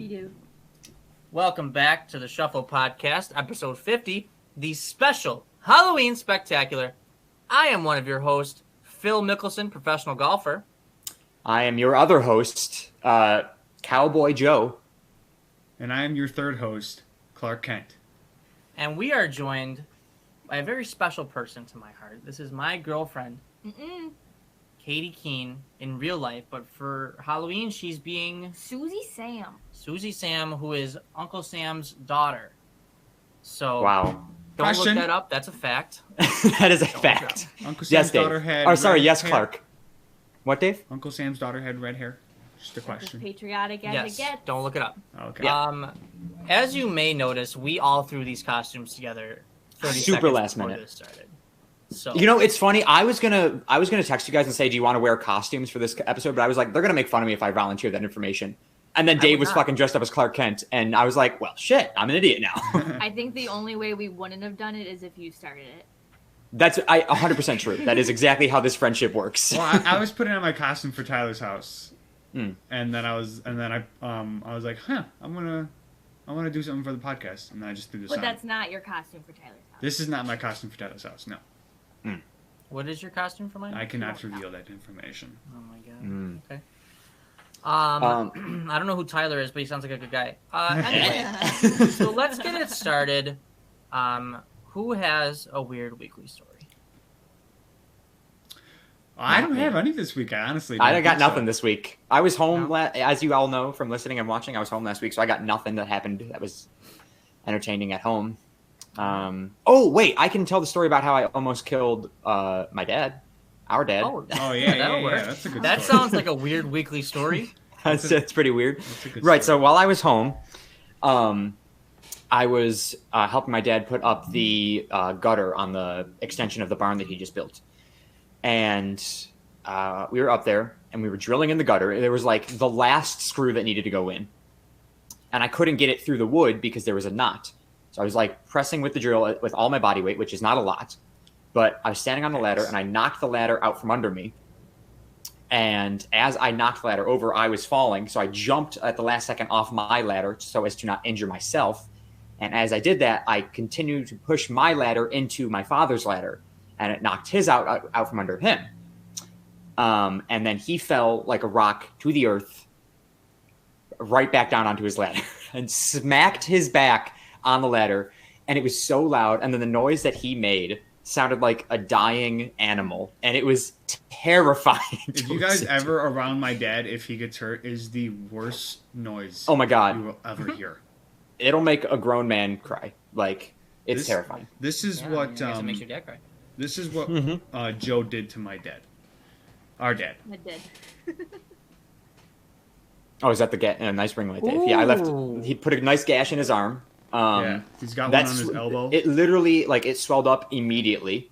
You do. Welcome back to the Shuffle Podcast, episode 50, the special Halloween Spectacular. I am one of your hosts, Phil Mickelson, professional golfer. I am your other host, Cowboy Joe. And I am your third host, Clark Kent. And we are joined by a very special person to my heart. This is my girlfriend, Katie Keane, in real life, but for Halloween, she's being Susie Sam, who is Uncle Sam's daughter. So, Wow. Don't Question. look that up. That's a fact. That is a fact. Uncle Sam's Yes, Dave. daughter had yes, hair. Clark. What, Dave? Uncle Sam's daughter had red hair. Just a as question. patriotic as Yes. it gets. Don't look it up. Okay. As you may notice, we all threw these costumes together 30 Super seconds last before minute. this started. So You know, it's funny. I was gonna text you guys and say, "Do you want to wear costumes for this episode?" But I was like, they're gonna make fun of me if I volunteer that information. And then Dave would was not. fucking dressed up as Clark Kent, and I was like, "Well, shit, I'm an idiot now." I think the only way we wouldn't have done it is if you started it. That's 100% true. That is exactly how this friendship works. Well, I was putting on my costume for Tyler's house, Mm. and then I was like, I want to do something for the podcast, and then I just threw this But on. that's not your costume for Tyler's house. This is not my costume for Tyler's house. No, what is your costume for mine? I cannot reveal that information. Oh my god. Mm. Okay. I don't know who Tyler is, but he sounds like a good guy. Anyway, so let's get it started. Who has a weird weekly story? I don't have any this week. I honestly I don't got think so. nothing this week. I was home, No? as you all know from listening and watching, I was home last week, so I got nothing that happened that was entertaining at home. Oh, wait, I can tell the story about how I almost killed my dad, our dad. Oh yeah, that'll work. That's a good That story. sounds like a weird weekly story. That's pretty weird. That's a good Right, story. so while I was home, I was helping my dad put up the gutter on the extension of the barn that he just built. And we were up there, and we were drilling in the gutter. There was, like, the last screw that needed to go in. And I couldn't get it through the wood because there was a knot. So I was, like, pressing with the drill with all my body weight, which is not a lot. But I was standing on the ladder, and I knocked the ladder out from under me. And as I knocked the ladder over, I was falling. So I jumped at the last second off my ladder so as to not injure myself. And as I did that, I continued to push my ladder into my father's ladder. And it knocked his out from under him. And then he fell like a rock to the earth, right back down onto his ladder, and smacked his back on the ladder. And it was so loud. And then the noise that he made sounded like a dying animal. And it was terrifying. If to you guys listen to. ever around my dad, if he gets hurt, is the worst noise Oh my God. you will ever hear. It'll make a grown man cry. Like, it's This- terrifying. This is Yeah, what I guess it makes your dad cry. this is what Mhm. Joe did to my dad. Our dad. I did. Oh, is that the nice ring light, Dave? Yeah, I left. Ooh. He put a nice gash in his arm. Yeah, he's got one on That's his elbow. It literally, like, it swelled up immediately.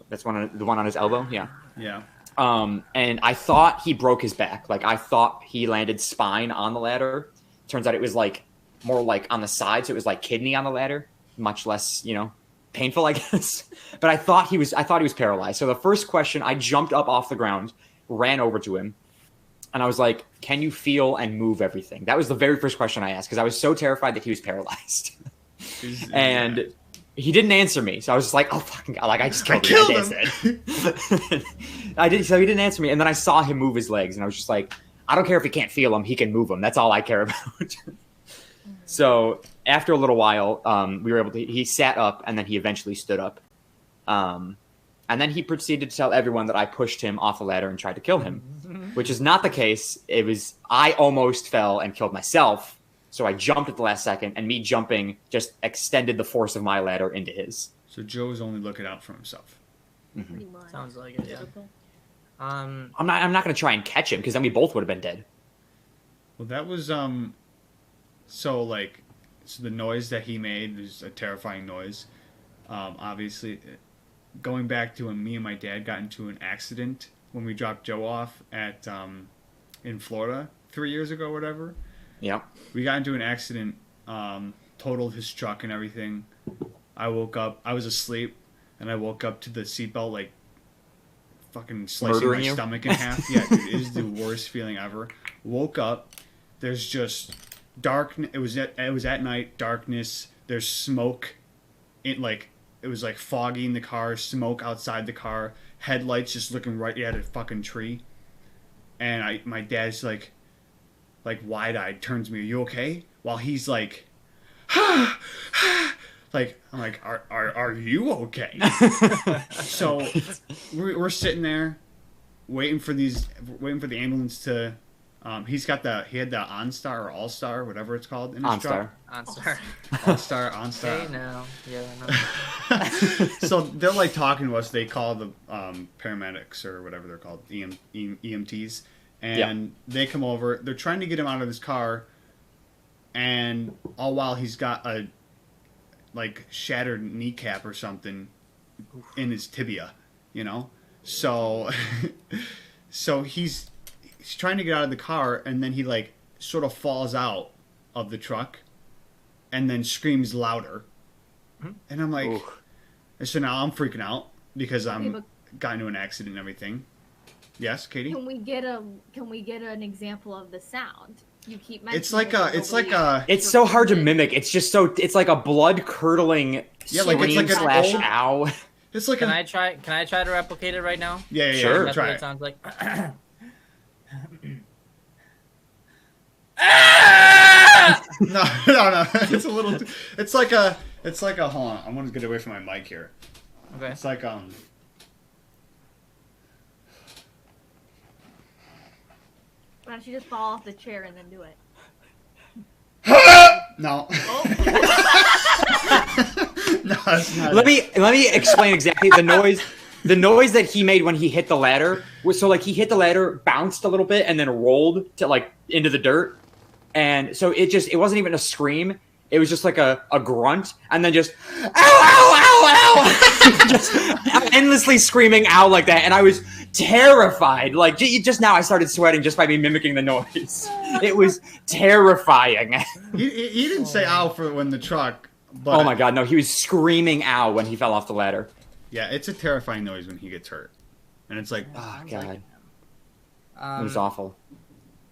That's the one on his elbow. Yeah. Yeah. And I thought he broke his back. Like, I thought he landed spine on the ladder. Turns out it was like more like on the side, so it was like kidney on the ladder, much less, painful, I guess. But I thought he was paralyzed. So the first question, I jumped up off the ground, ran over to him, and I was like, "Can you feel and move everything?" That was the very first question I asked because I was so terrified that he was paralyzed. And he didn't answer me, so I was just like, "Oh fucking god!" Like I just killed him. I did. So he didn't answer me, and then I saw him move his legs, and I was just like, "I don't care if he can't feel them; he can move them. That's all I care about." So after a little while, we were able to. He sat up, and then he eventually stood up, and then he proceeded to tell everyone that I pushed him off the ladder and tried to kill him, which is not the case. It was I almost fell and killed myself. So I jumped at the last second, and me jumping just extended the force of my ladder into his. So Joe's only looking out for himself. Pretty much. Sounds like it, yeah. Typical. I'm not going to try and catch him because then we both would have been dead. Well, that was so the noise that he made was a terrifying noise. Obviously, going back to when me and my dad got into an accident when we dropped Joe off at in Florida 3 years ago, or whatever. Yeah. We got into an accident, totaled his truck and everything. I woke up. I was asleep, and I woke up to the seatbelt like fucking slicing Murdering my you? stomach in half. Yeah, dude, it is the worst feeling ever. Woke up. There's just dark. It was at night. Darkness. There's smoke. It was like foggy in the car. Smoke outside the car. Headlights just looking right at a fucking tree. And my dad's like wide-eyed, turns to me, "Are you okay?" While he's like, like, I'm like, are you okay? So we're sitting there waiting for the ambulance to. He had the OnStar or All-Star, whatever it's called, in his truck. OnStar. OnStar. Okay, now. Yeah. No. So they're like talking to us. They call the paramedics or whatever they're called, EMTs, and they come over. They're trying to get him out of his car, and all while he's got a like shattered kneecap or something in his tibia, you know. So he's trying to get out of the car, and then he like sort of falls out of the truck, and then screams louder. And I'm like, so now I'm freaking out because I'm got into an accident and everything. Yes, Katie. Can we get an example of the sound? You keep mentioning it's so hard to mimic. It's like a blood curdling scream slash ow. It's like Can I try to replicate it right now? Yeah, sure. That's try what it. it sounds like. No. It's a little. It's like a. Hold on. I want to get away from my mic here. Okay. It's like Why don't you just fall off the chair and then do it? No. Oh. No, that's not. Let me explain exactly the noise. The noise that he made when he hit the ladder was so like he hit the ladder, bounced a little bit, and then rolled to like into the dirt. And so it wasn't even a scream. It was just like a grunt, and then just ow, ow, ow, ow, just endlessly screaming ow like that. And I was terrified. Like just now, I started sweating just by me mimicking the noise. It was terrifying. He didn't say ow for when the truck. But, oh my god, no! He was screaming ow when he fell off the ladder. Yeah, it's a terrifying noise when he gets hurt, and it's like, oh god, Like, it was awful.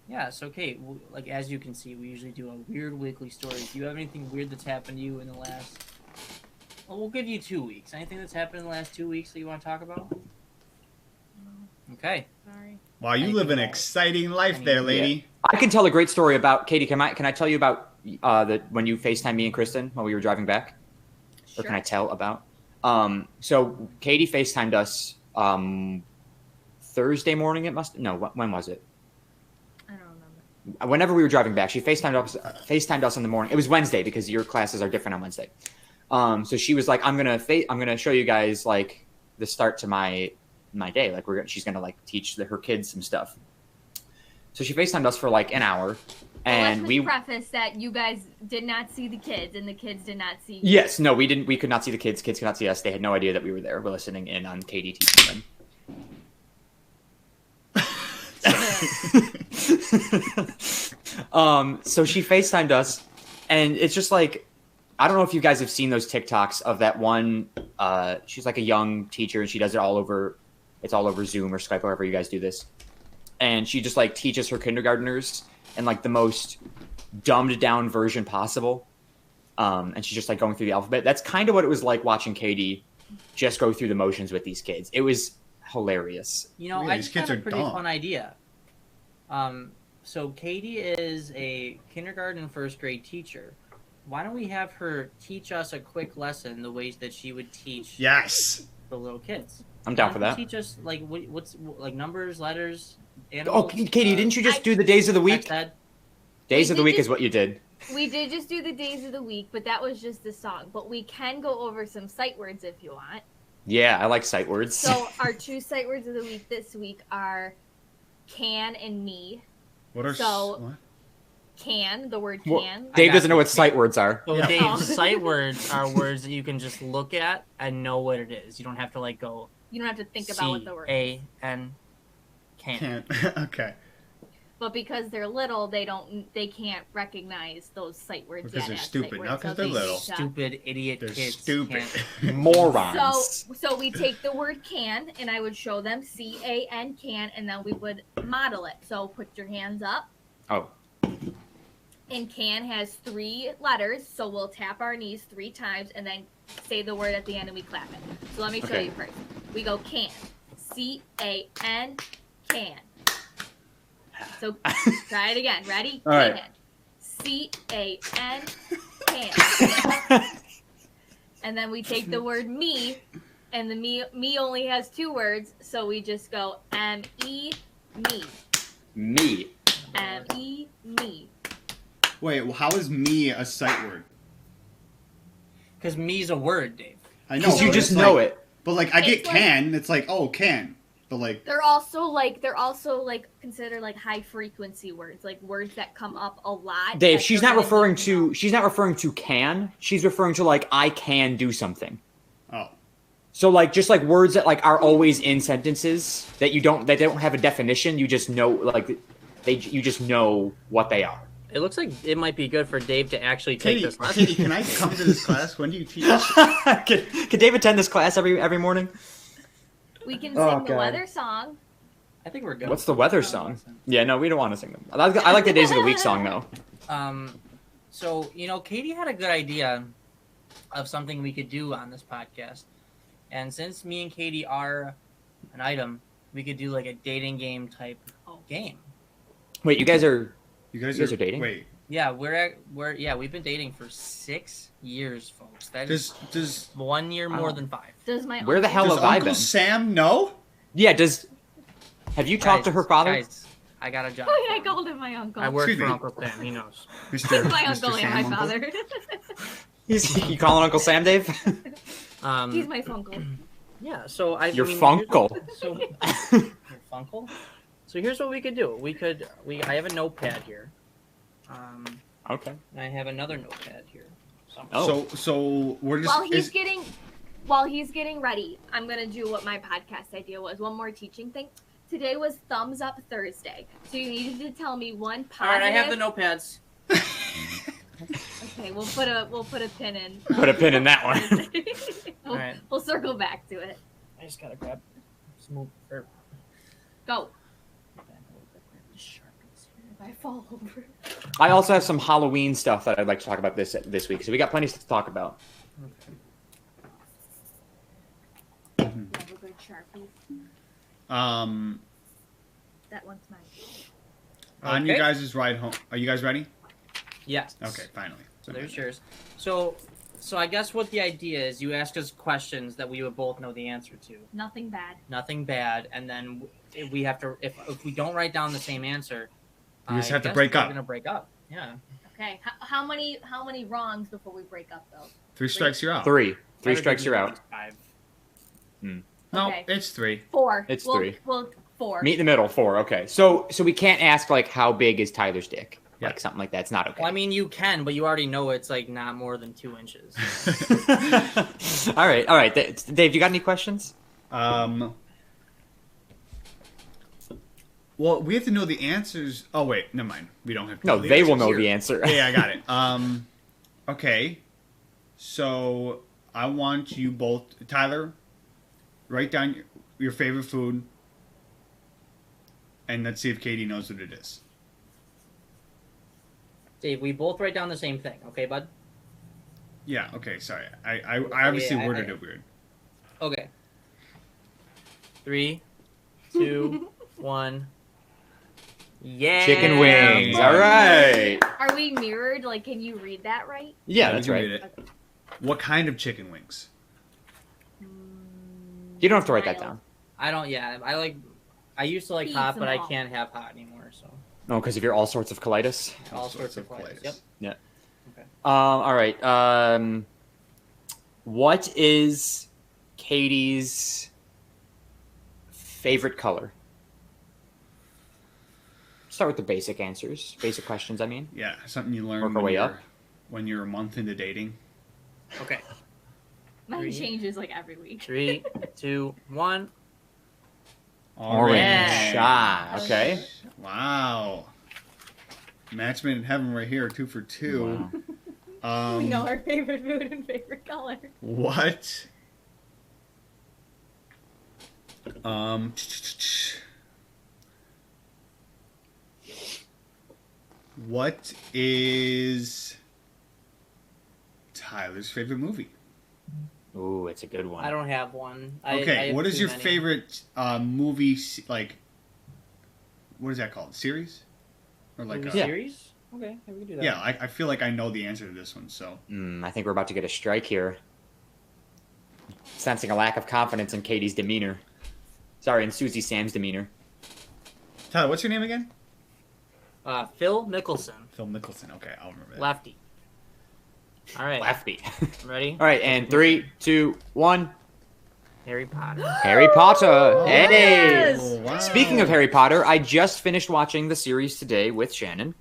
Yeah, so Kate, like as you can see, we usually do a weird weekly story. Do you have anything weird that's happened to you in the last? Well, we'll give you 2 weeks. Anything that's happened in the last 2 weeks that you want to talk about? Okay. Sorry. wow, you live an exciting life there, lady. I can tell a great story about Katie. Can I tell you about when you FaceTimed me and Kristen while we were driving back? Sure. Or can I tell about? So Katie FaceTimed us Thursday morning. When was it? I don't remember. Whenever we were driving back, she FaceTimed us in the morning. It was Wednesday because your classes are different on Wednesday. So she was like, I'm gonna show you guys like the start to my day. Like she's gonna like teach her kids some stuff. So she FaceTimed us for like an hour, and let's preface that you guys did not see the kids, and the kids did not see you. Yes, no, we didn't. We could not see the kids. Kids could not see us. They had no idea that we were there. We're listening in on Katie teaching them. So she FaceTimed us, and it's just like, I don't know if you guys have seen those TikToks of that one. She's like a young teacher, and she does it all over. It's all over Zoom or Skype, however you guys do this. And she just like teaches her kindergartners in like the most dumbed down version possible. And she's just like going through the alphabet. That's kind of what it was like watching Katie just go through the motions with these kids. It was hilarious. You know, Yeah, I these just kids have a are pretty dumb. fun idea. So Katie is a kindergarten first grade teacher. Why don't we have her teach us a quick lesson the ways that she would teach Yes. the little kids? I'm down Why for don't that. you teach us like what's like numbers, letters, Oh, animals. Katie, didn't you just do the days of the week? Days of the week is what you did. We did just do the days of the week, but that was just the song. But we can go over some sight words if you want. Yeah, I like sight words. So our 2 sight words of the week this week are can and me. What are So- Can, the word Well, can. Dave got doesn't know you. what sight words are. So Yeah. Dave, Oh. sight words are words that you can just look at and know what it is. You don't have to like go You don't have to think about what the word is. C-A-N. Can. Okay. But because they're little, they can't recognize those sight words Because yet they're as stupid. sight Now, words, 'cause so they're they little. need to- Stupid idiot They're kids. stupid. can't- Morons. So we take the word can, and I would show them can, and then we would model it. So put your hands up. Oh. And can has 3 letters, so we'll tap our knees 3 times and then say the word at the end and we clap it. So let me show you first. We go can. C-A-N, can. So try it again. Ready? All right. Can. C-A-N, can. And then we take the word me, and the me only has 2 words, so we just go M-E, me. Me. M-E, me. Wait, well, how is me a sight word? Because me's a word, Dave. I know. Because you but just it's know like- it. But like, I get It's like- can. It's like, oh, can. But like, They're also like considered like high frequency words, like words that come up a lot. Dave, that she's they're not gonna referring need know. to she's not referring to can. She's referring to like I can do something. oh, So like just like words that like are always in sentences that they don't have a definition. You just know like you just know what they are. It looks like it might be good for Dave to actually take Katie, this lesson. Katie, can I come to this class? When do you teach? Could Dave attend this class every morning? We can Oh, sing the God. weather song. I think we're good. What's the weather song? Yeah, no, we don't want to sing them. I like the Days of the Week song though. So, Katie had a good idea of something we could do on this podcast. And since me and Katie are an item, we could do like a dating game type game. Wait, you guys are You guys are dating? Wait, Yeah, we've been dating for 6 years, folks. That is does 1 year more Wow. than 5. Does my Where the uncle- hell does have I Uncle been? Sam know? Yeah, have you talked to her father? Guys, I got a job. Oh yeah, I for him. called him my uncle. I work Excuse for me. Uncle Sam. He knows. He's Mr. my Mr. uncle Sam, and my uncle? father. You calling Uncle Sam, Dave? He's my funkle. Yeah. So Your here's- funkle. So your funkle. So here's what we could do. I have a notepad here. Okay. And I have another notepad here. Oh. So we're just While he's getting ready, I'm gonna do what my podcast idea was. One more teaching thing. Today was Thumbs Up Thursday, so you needed to tell me one positive. All right, I have the notepads. Okay, we'll put a pin in. Put a pin in that one. we'll, Alright. we'll circle back to it. I just gotta grab some or Go. If I fall over. I also have some Halloween stuff that I'd like to talk about this week. So we got plenty to talk about. You have a good Sharpie. That one's mine. On you guys' ride home. Are you guys ready? Yes. Okay, finally. So there's yours. So I guess what the idea is, you ask us questions that we would both know the answer to. Nothing bad. Nothing bad, and then we have to. If we don't write down the same answer, You just I have to guess break we're up. gonna break up. Yeah. Okay. How many wrongs before we break up though? 3 strikes, you're out. Three I would strikes, give you're you out. at least 5. No, Okay. it's 3. 4. It's Well, 3. Well, 4. Meet in the middle, 4. Okay. So we can't ask like how big is Tyler's dick? Yeah. Like something like that's not okay. Well, I mean, you can, but you already know it's like not more than 2 inches. all right. Dave, you got any questions? Well, we have to know the answers. Oh wait, never mind. We don't have to. No, know the they will answers know here. the answer. Yeah, I got it. Okay. So I want you both, Tyler, write down your favorite food, and let's see if Katie knows what it is. Dave, we both write down the same thing, okay, bud? Yeah. Okay. Sorry. I obviously Yeah, worded it weird. Okay. 3, 2, 1. Yeah. Chicken wings. All right. Are we mirrored? Like, can you read that right? Yeah, You that's can right. read it. What kind of chicken wings? You don't have to write that Mild. down. I don't. Yeah, I used to like Eat hot, them but I all. can't have hot anymore. So No, because of your all sorts of colitis. all sorts of colitis. colitis. Yep. All right. What is Katie's favorite color? Start with the basic answers, basic questions. I mean, Yeah, something you learn Work our way up. when you're a month into dating. Okay. Mine 3, changes like every week. 3, 2, 1. orange. Yeah. Ah, okay. Wow. Match made in heaven right here, 2 for 2. Wow. We know our favorite food and favorite color. What? What is Tyler's favorite movie? Ooh, it's a good one. I don't have one. Okay, I have what is too your many. favorite movie, like, what is that called? Series? Or like Movie a, series? Okay, we can do that. yeah, I feel like I know the answer to this one, so. I think we're about to get a strike here. Sensing a lack of confidence in Katie's demeanor. Sorry, in Susie Sam's demeanor. Tyler, what's your name again? Phil Mickelson, Phil Mickelson. Okay, I'll remember that. lefty. All right, Lefty. ready? All right, and 3, 2, 1. Harry Potter. Harry Potter. Oh, Hey. Yes! wow. Speaking of Harry Potter, I just finished watching the series today with Shannon.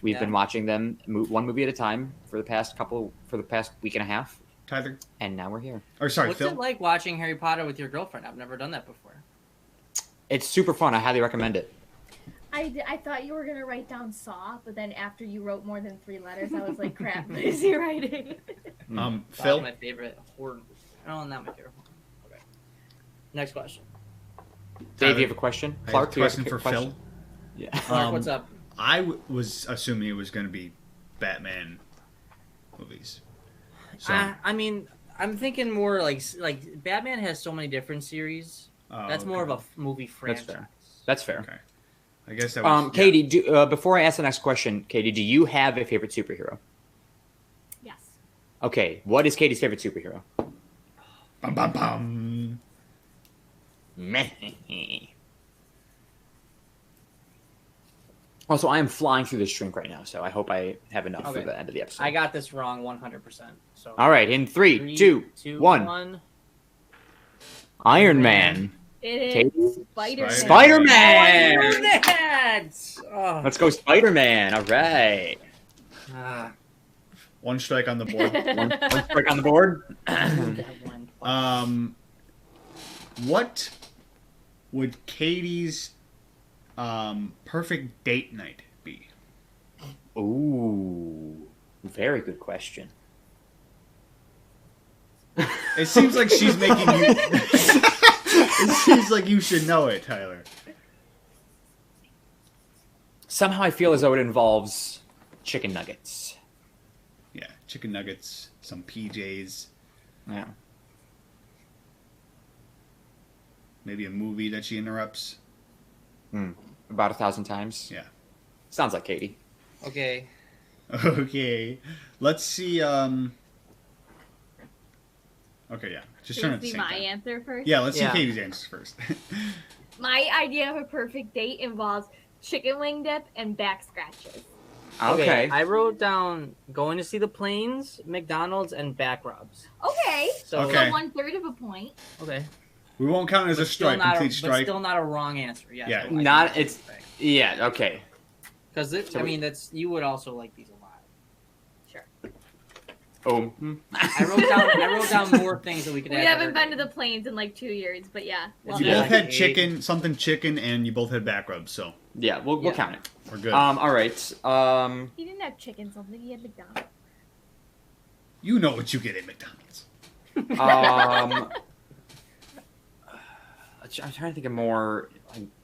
We've Yeah. been watching them one movie at a time for the past week and a half, Tyler? and now we're here. Or sorry, What's Phil? it like watching Harry Potter with your girlfriend? I've never done that before. It's super fun. I highly recommend it. I thought you were gonna write down Saw, but then after you wrote more than 3 letters, I was like, crap, what is he writing? That's Phil? my favorite horror movie. Oh, not my favorite horror. Okay. Next question. Dave, you have a question? I have Clark, a you have question a for question? Phil. Yeah. Clark, what's up? I was assuming it was going to be Batman movies. So, I mean, I'm thinking more like Batman has so many different series. That's more of a movie franchise. fair. That's fair. Okay. I guess that was... Katie, before I ask the next question, Katie, do you have a favorite superhero? Yes. Okay, what is Katie's favorite superhero? Bum, bum, bum. Meh. Also, I am flying through this drink right now, so I hope I have enough for Okay. the end of the episode. I got this wrong 100%. So All right, in 3, 2, 1. Iron Man. It Katie? is Spider-Man. Spider-Man! Oh, I knew that! Oh. Let's go Spider-Man. All right. Ah, One strike on the board. One strike on the board. that one. What would Katie's perfect date night be? Ooh, very good question. It seems like she's making you... It seems like you should know it, Tyler. Somehow I feel as though it involves chicken nuggets. Yeah, chicken nuggets, some PJs, Yeah. maybe a movie that she interrupts. About 1,000 times. Yeah. Sounds like Katie. Okay. Okay. Let's see. Okay, yeah. Just turn it at the See same my time. answer first? Yeah, let's Yeah. see Katie's answers first. My idea of a perfect date involves chicken wing dip and back scratches. Okay. I wrote down going to see the planes, McDonald's, and back rubs. Okay. So, Okay. So 1/3 of a point. Okay. We won't count it as a Still strike, not complete but strike. still not a wrong answer. Yes, Yeah. Yeah, okay. Because I mean, you would also like these a lot. Sure. Oh. I wrote down more things that we could. We add haven't to our been to the plains in like 2 years, but yeah. You love You it. Yeah. both had Eight. something chicken, and you both had back rubs, so Yeah, we'll Yeah. count it. we're good. All right. He didn't have chicken something, he had McDonald's. You know what you get at McDonald's. I'm trying to think of more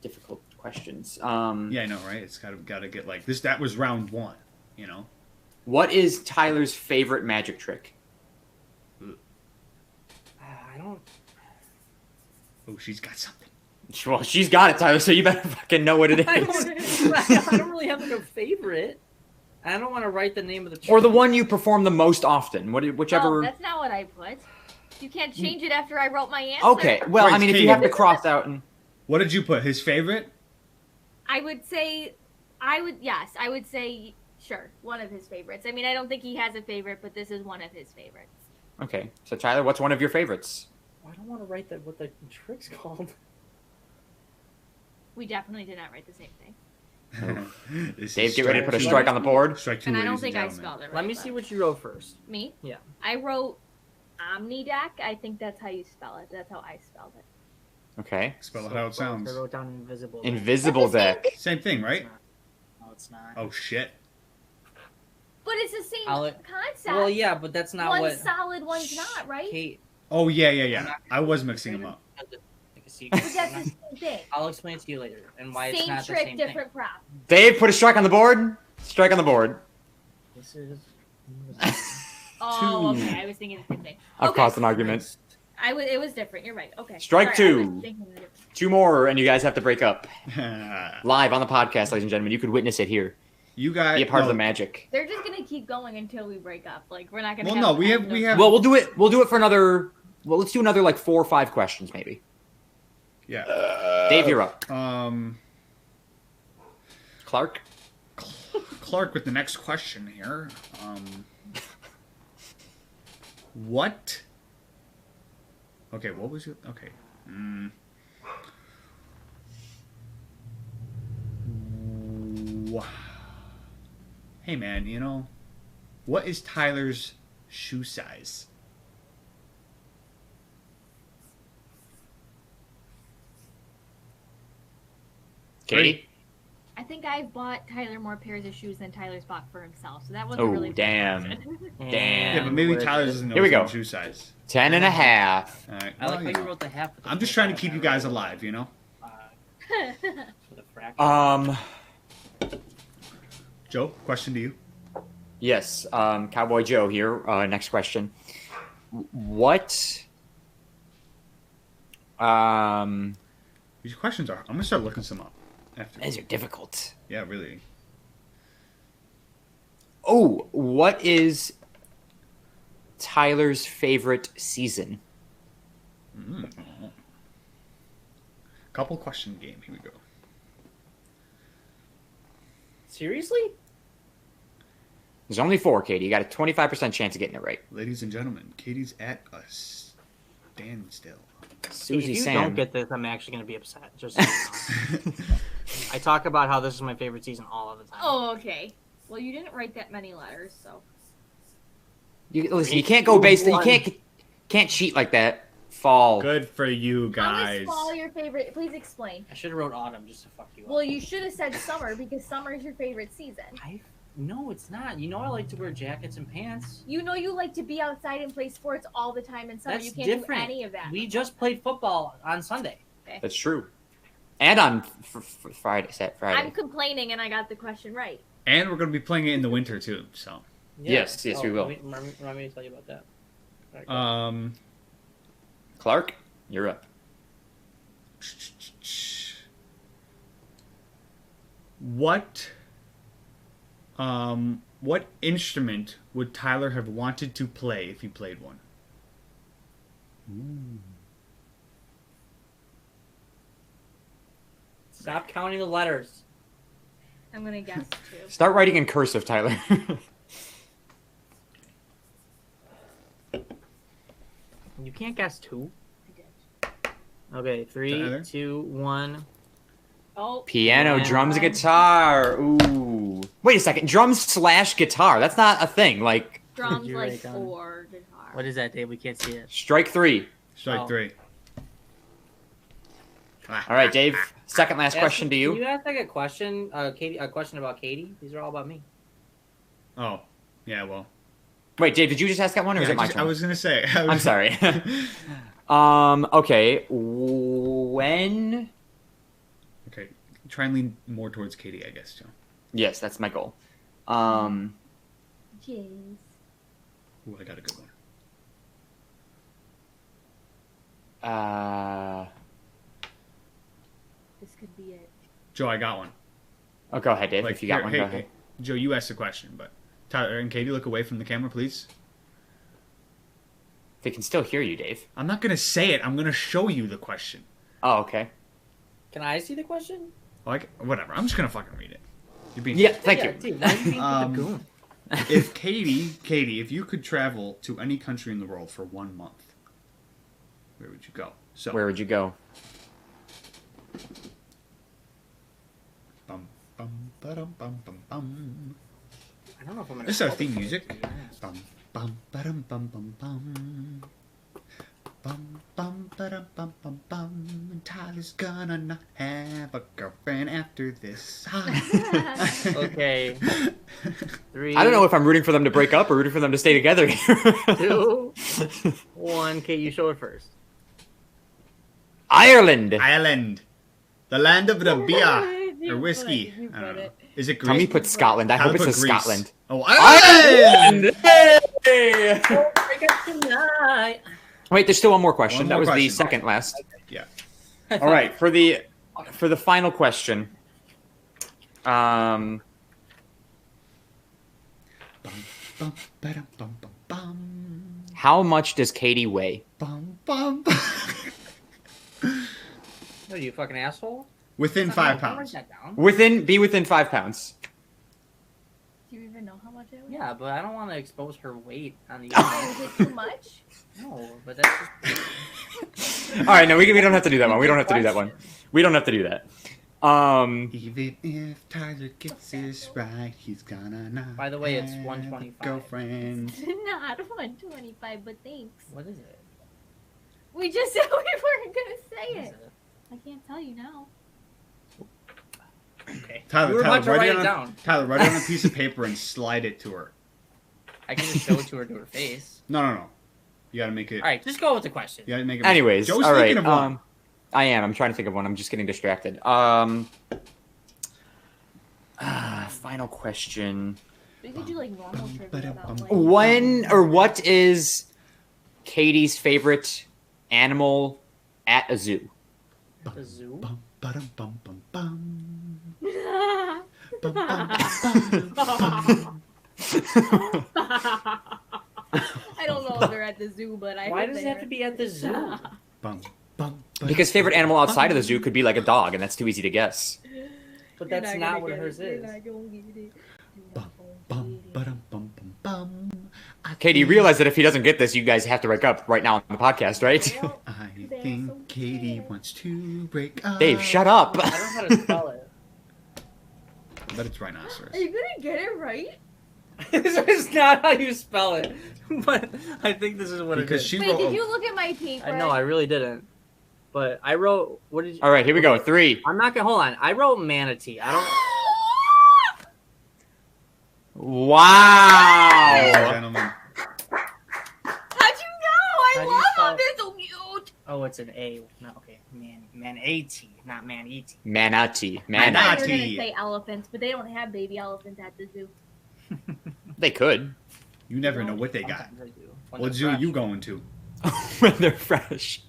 difficult questions. Yeah, I know, right? It's gotta get like this. That was round 1, you know. What is Tyler's favorite magic trick? I don't. Oh, she's got something. Well, she's got it, Tyler, so you better fucking know what it I is. don't really have like a favorite. I don't want to write the name of the. Or the one you perform the most often. Whichever. Oh, that's not what I put. You can't change it after I wrote my answer. Okay, well, Right, I mean, if Katie. you have to cross out and. What did you put? His favorite? I would say, sure, one of his favorites. I mean, I don't think he has a favorite, but this is one of his favorites. Okay, so Tyler, what's one of your favorites? I don't want to write what the trick's called. We definitely did not write the same thing. This Dave, is get ready to put a Let strike me- on the board. Strike 2, And I ladies don't think and I gentlemen. spelled it right. Let me see what you wrote first. Me? Yeah. I wrote Omnideck. I think that's how you spell it. That's how I spelled it. Okay. Spell it how it sounds. I wrote down invisible. Invisible That's the deck. Same thing, right? No, it's not. Oh shit. But it's the same I'll- concept. Well, yeah, but that's not one's what. solid, one's not, right? Kate. Oh yeah. I was mixing them up. Take a secret. But that's the same thing. I'll explain it to you later and why it's Same not trick, the same different prop. Dave, put a strike on the board. Strike on the board. This is. Oh, Two. okay. I was thinking the same thing. I've Okay. caused an argument. It was different. You're right. Okay. Strike Sorry, I two. was thinking different. 2 more, and you guys have to break up. Live on the podcast, ladies and gentlemen. You could witness it here. You guys Be a part of the magic. They're just gonna keep going until we break up. Like we're not gonna. Well, no, we have. Well, we'll do it. We'll do it for another. Well, let's do another like 4 or 5 questions, maybe. Yeah. Dave, you're up. Clark. Clark with the next question here. What? Okay, what was it? Okay. Hey man, what is Tyler's shoe size? Katie. I think I've bought Tyler more pairs of shoes than Tyler's bought for himself, so that wasn't Oh, really. damn. Yeah, but maybe Tyler doesn't know Here we his go. own shoe size. 10 and a half. All right. I like how you wrote the half. With the I'm just trying to keep you guys alive, For the fraction. Joe, question to you. Yes, Cowboy Joe here. Next question. What? These questions are. I'm gonna start looking some up. After. These are difficult. Yeah, really. Oh, what is Tyler's favorite season? Couple question game. Here we go. Seriously? There's only 4, Katie. You got a 25% chance of getting it right. Ladies and gentlemen, Katie's at a standstill. Susie if you Sam. don't get this, I'm actually going to be upset. Just so you know. I talk about how this is my favorite season all of the time. Oh, okay. Well, you didn't write that many letters, so. Listen, you can't go based. You can't cheat like that. Fall. Good for you How guys. is fall your favorite? Please explain. I should have wrote autumn just to fuck you up. Well, you should have said summer because summer is your favorite season. No, it's not. You know I like to wear jackets and pants. You know you like to be outside and play sports all the time in summer. That's You can't different. do any of that. We just played football on Sunday. That's true. And on Friday. I'm complaining and I got the question right. And we're gonna be playing it in the winter too. So. Yes, we will. Remind me to tell you about that. Clark, you're up. What instrument would Tyler have wanted to play if he played one? Stop counting the letters. I'm gonna guess too. Start writing in cursive, Tyler. You can't guess 2. I did. Okay, 3, Tyler? 2, 1. Oh. Piano, drums, guitar. Ooh. Wait a second. Drums/guitar. That's not a thing. Like, Drums You're like right, Don. 4, guitar. What is that, Dave? We can't see it. strike 3. Strike Oh. 3. All right, Dave. Second last question to Can you. you ask like a question, Katie? A question about Katie? These are all about me. Oh, yeah. Well, Wait, Dave, did you just ask that one, or yeah, is it my I turn? was gonna say. I'm sorry. Okay. When? Okay, try and lean more towards Katie, I guess, Joe. Yes, that's my goal. Jeez. Ooh, I got a good one. This could be it. Joe, I got one. Oh, go ahead, Dave. Like, if you got here, one, hey, go ahead. hey, Joe, you asked the question, but Tyler and Katie, look away from the camera, please. They can still hear you, Dave. I'm not gonna say it. I'm gonna show you the question. Oh, okay. Can I see the question? Like, whatever. I'm just gonna fucking read it. You're being Yeah, thank you. Dude, now you're being the goon. If Katie, if you could travel to any country in the world for 1 month, where would you go? So Where would you go? Bum, bum, ba-dum, bum, bum, bum. I don't know if I'm gonna. This is our theme music. Bum, bum, ba-dum, bum, bum, bum. Bum, bum, ba-dum, bum, bum, bum. And Tyler's gonna not have a girlfriend after this. Okay. 3. I don't know if I'm rooting for them to break up or rooting for them to stay together. 2, 1. Kate, you show it first. Ireland. Ireland, the land of the beer You or whiskey. put it. You I don't put know. it. Is it Tommy Greece? put Scotland. I Tyler hope it put says Greece. Scotland. Oh, Ireland! Hey! Tonight. Wait, there's still one more question. One That more was the question. second last. Yeah. All right, for the final question. Bum, bum, ba-dum, bum, bum, bum. How much does Katie weigh? Bum, bum, bum. What are you, fucking asshole? Within Don't 5 write pounds. that down. Be within 5 pounds. Do you even know how much it was? Yeah, but I don't want to expose her weight on the Is it too much? No, but that's just... All right, no, we don't have to do that one. We don't have to do that one. We don't have to do that. Even if Tyler gets this right, he's gonna not. By the way, it's have a 125. Girlfriend. Not 125, but thanks. What is it? We just said we weren't gonna say What is it. it? I can't tell you now. Okay. Tyler, You were about to write write it it on down. Tyler, write it on a piece of paper and slide it to her. I can just show it to her face. No. You gotta make it. All right, just go with the question. You gotta make it. Anyways, Joe's all right. thinking of one. I am. I'm trying to think of one. I'm just getting distracted. Final question. We could do like normal trivia about like. When or what is Katie's favorite animal at a zoo? The zoo? Bum, ba-dum, bum, bum, bum. I Bum, bum, bum, bum. don't know if they're at the zoo, but I. Why hope does it they have are. to be at the zoo? Bum, bum, Because favorite animal outside of the zoo could be like a dog, and that's too easy to guess. But You're that's not not gonna what get hers it. You're is. not gonna get it. Bum, bum, ba-dum, bum, bum, bum. I Katie, you think- realize that if he doesn't get this, you guys have to break up right now on the podcast, right? Well, I They're think so Katie cute. wants to break up. Dave, shut up. I don't know how to spell it. But it's rhinoceros. Are you gonna get it right? This is not how you spell it. But I think this is what Because it is. she Wait, wrote. did you look at my paper? I know, I really didn't. But I wrote... What did you... All right, here we go. 3. I'm not gonna... Hold on. I wrote manatee. I don't... Ladies and Wow. gentlemen. How'd you know? I How do you love spell- them. They're so cute. Oh, it's an A. No, okay. Manatee, not man-eating. Manatee. I thought you were Manatee. gonna say elephants, but they don't have baby elephants at the zoo. They could. You never know what they got. Sometimes I do. When What they're zoo are fresh. you going to? When they're fresh.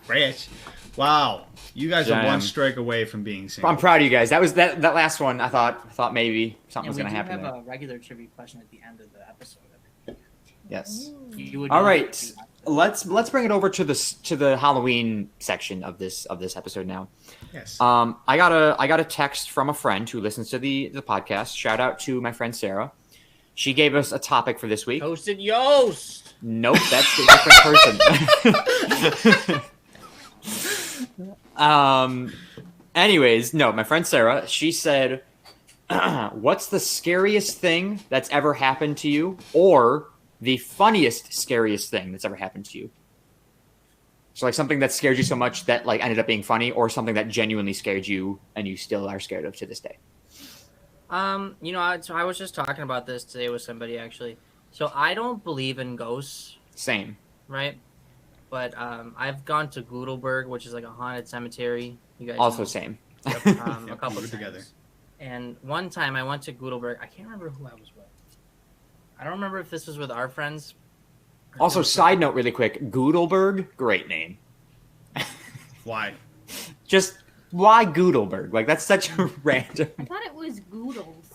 Fresh. Wow. You guys are Damn. one strike away from being single. I'm proud of you guys. That was that last one. I thought maybe something And was we gonna do happen have there. a regular trivia question at the end of the episode. Yes. You would All know right. if you watched it. Let's bring it over to the Halloween section of this episode now. Yes. I got a text from a friend who listens to the podcast. Shout out to my friend Sarah. She gave us a topic for this week. Toasted Yost. Nope, that's a different person. Anyways, no, my friend Sarah, she said, what's the scariest thing that's ever happened to you, or the funniest, scariest thing that's ever happened to you? So like something that scared you so much that like ended up being funny, or something that genuinely scared you and you still are scared of to this day. You know, I was just talking about this today with somebody actually. So I don't believe in ghosts, Same. right? But I've gone to Gudelberg, which is like a haunted cemetery. You guys Also know. same. Yep, Yeah, a couple we're times. together. And one time I went to Gudelberg. I can't remember who I was with. I don't remember if this was with our friends. or if Also, it was with- side note really quick, Gudelberg, great name. Why? Just why Gudelberg? Like that's such a random. I thought it was Goodles.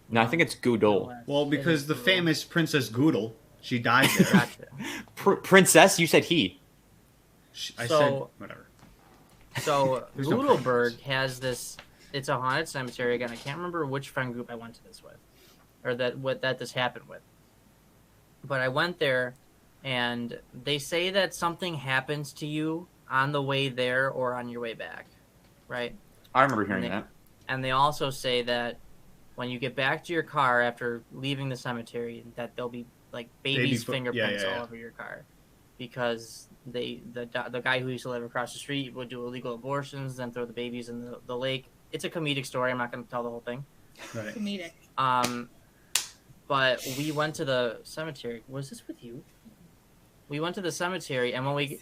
No, I think it's Gudel. Well, It because is the Gudel. famous Princess Goodle, she died there. Gotcha. Princess, you said he. I So- said whatever. So There's no Gudelberg problems. has this. It's a haunted cemetery. Again, I can't remember which friend group I went to this with, or that this happened with. But I went there, and they say that something happens to you on the way there or on your way back, right? I remember hearing And they- that. And they also say that when you get back to your car after leaving the cemetery, that there'll be like babies' foot- fingerprints yeah. all over your car, because the guy who used to live across the street would do illegal abortions, then throw the babies in the lake. It's a comedic story. I'm not going to tell the whole thing. Right. Comedic. But we went to the cemetery. Was this with you? We went to the cemetery, and when we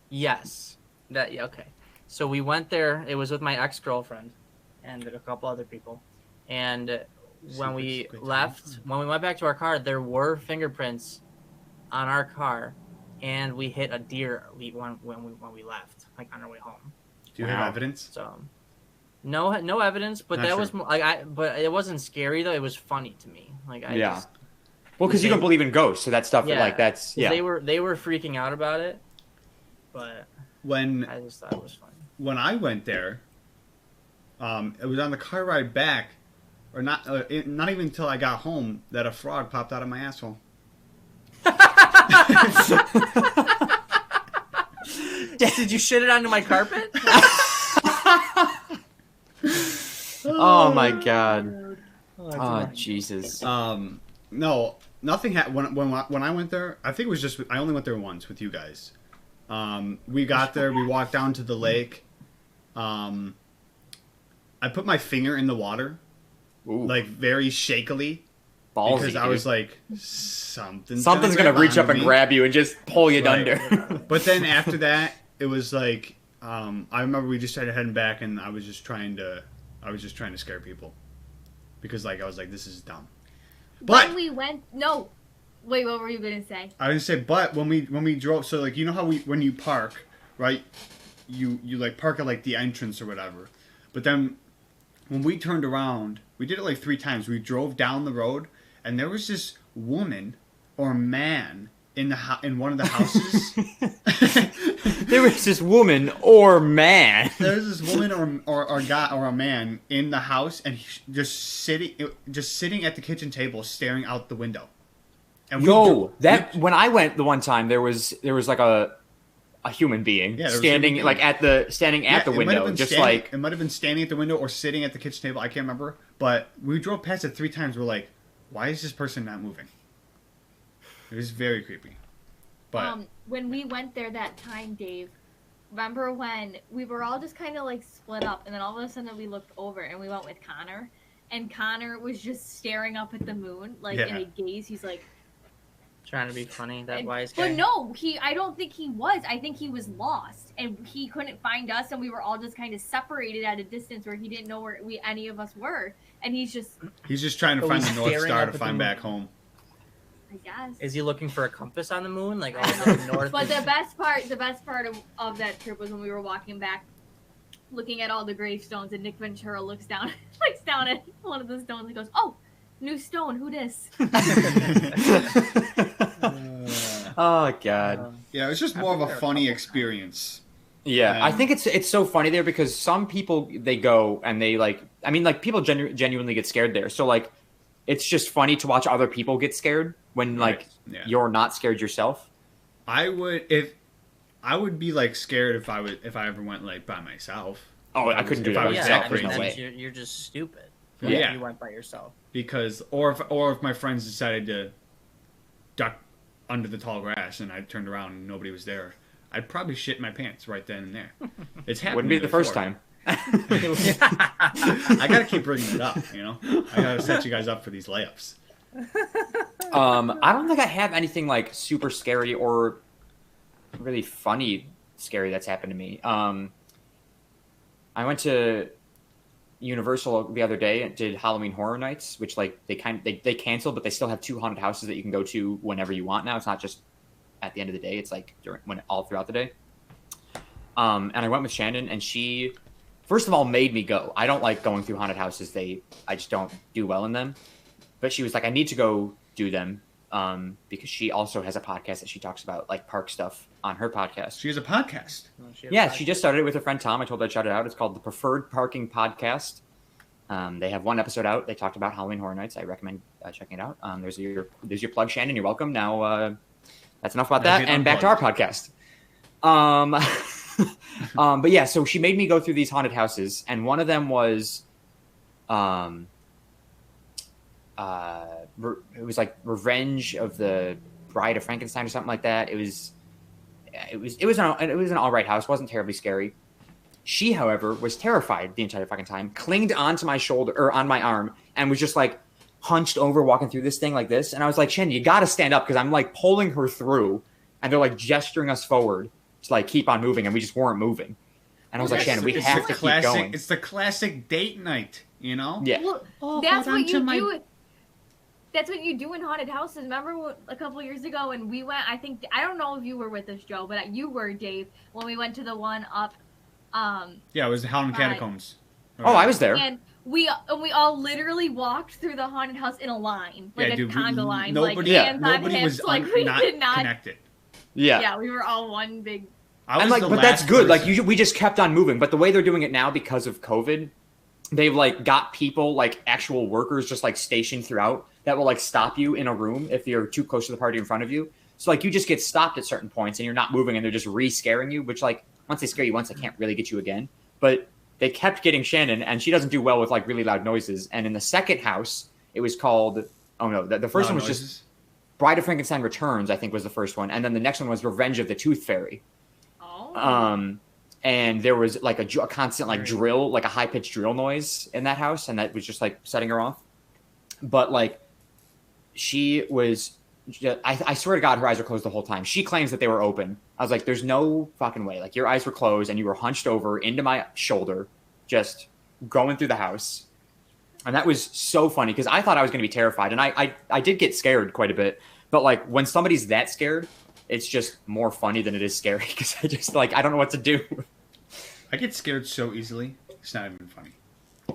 yes, that yeah, okay. So we went there. It was with my ex-girlfriend and a couple other people. And when we left, when we went back to our car, there were fingerprints on our car, and we hit a deer when we left, like on our way home. Do you have evidence? So, no evidence, but Not was like but it wasn't scary though. It was funny to me. Like Well, because you don't believe in ghosts, so that stuff like that's They were freaking out about it, but I just thought it was funny. When I went there, it was on the car ride back, or not even until I got home that a frog popped out of my asshole. Did you shit it onto my carpet? Oh my god. Oh Jesus. No, nothing happened. When I went there, I think it was just I only went there once with you guys. We got there, we walked down to the lake. I put my finger in the water, like very shakily, ballsy, because I was like, something's gonna reach up and grab you and just pull you under. But then after that, it was like, I remember we just started heading back, and I was just trying to scare people, because like I was like, this is dumb. But when we went, no, wait, what were you gonna say? I was gonna say, but when we drove, so like, you know how when you park, right? You like park at like the entrance or whatever. But then when we turned around, we did it like 3 times. We drove down the road, and there was this woman or man in one of the houses. There was this woman or man. There was this woman or guy or a man in the house, and just sitting at the kitchen table, staring out the window. And when I went the one time, there was like a human being standing at the window, just like it might have been standing at the window or sitting at the kitchen table. I can't remember, but we drove past it 3 times. We're like, why is this person not moving? It was very creepy. But when we went there that time, Dave, remember when we were all just kind of like split up, and then all of a sudden we looked over and we went with Connor, and Connor was just staring up at the moon like in a gaze. He's like trying to be funny, that wise guy. But no, I don't think he was. I think he was lost, and he couldn't find us, and we were all just kind of separated at a distance where he didn't know where any of us were, and he's just trying to find the North Star to find back home. I guess. Is he looking for a compass on the moon? Like, north? But the best part of that trip was when we were walking back, looking at all the gravestones, and Nick Ventura looks down at one of the stones and goes, "Oh, new stone, who dis?" Oh god. Yeah, it was just more of a funny experience. Yeah, I think it's so funny there because some people, they go and they people genuinely get scared there. So like, it's just funny to watch other people get scared when you're not scared yourself. I would be like scared if I ever went like by myself. Oh, I couldn't do that by myself. There's no way. You're just stupid. Yeah, you went by yourself. Because or if my friends decided to duck under the tall grass and I turned around and nobody was there, I'd probably shit my pants right then and there. It's happened. Wouldn't be the first time. I gotta keep bringing it up, you know. I gotta set you guys up for these layups. I don't think I have anything like super scary or really funny scary that's happened to me. I went to Universal the other day and did Halloween Horror Nights, which like they canceled, but they still have 2 haunted houses that you can go to whenever you want now. It's not just at the end of the day; it's like all throughout the day. And I went with Shannon, and she, first of all, made me go. I don't like going through haunted houses; I just don't do well in them. But she was like, "I need to go do them," because she also has a podcast that she talks about like park stuff on her podcast. She has a podcast. She just started it with her friend Tom. I told her to shout it out. It's called the Preferred Parking Podcast. They have 1 episode out. They talked about Halloween Horror Nights. I recommend checking it out. There's your plug, Shannon. You're welcome. Now that's enough about that. And back to our podcast. But yeah, so she made me go through these haunted houses, and one of them was, it was like Revenge of the Bride of Frankenstein or something like that. It was an all right house. Wasn't terribly scary. She, however, was terrified the entire fucking time. Clinged onto my shoulder or on my arm, and was just like hunched over, walking through this thing like this. And I was like, Shannon, you got to stand up because I'm like pulling her through, and they're like gesturing us forward to like keep on moving, and we just weren't moving. And I was Well, like, that's- Shannon, we it's have the to keep classic. going. It's the classic date night, you know. Yeah. Well, Oh, that's hold on what you to my- do. That's what you do in haunted houses. Remember a couple years ago when we went? I don't know if you were with us, Joe, but you were, Dave, when we went to the one up. Yeah, it was the Howland Right. Catacombs. Oh, I was there. And we all literally walked through the haunted house in a line, like Yeah, a dude. conga line, Nobody, like hands on nobody hips, was like we not did not. connected. Yeah. Yeah, we were all one big. I And was like, the but that's last good. Like, person. we just kept on moving. But the way they're doing it now because of COVID, they've like got people, like actual workers, just like stationed throughout that will like stop you in a room if you're too close to the party in front of you. So like you just get stopped at certain points and you're not moving and they're just re-scaring you. Which like once they scare you once, they can't really get you again. But they kept getting Shannon, and she doesn't do well with like really loud noises. And in the second house, it was called the first Loud one was noises. just Bride of Frankenstein Returns, I think was the first one, and then the next one was Revenge of the Tooth Fairy. Oh. And there was like a constant like drill, like a high pitched drill noise in that house, and that was just like setting her off. But like, she was, I swear to God, her eyes were closed the whole time. She claims that they were open. I was like, there's no fucking way. Like your eyes were closed and you were hunched over into my shoulder, just going through the house. And that was so funny because I thought I was going to be terrified, and I did get scared quite a bit. But like when somebody's that scared, it's just more funny than it is scary because I just like I don't know what to do. I get scared so easily. It's not even funny.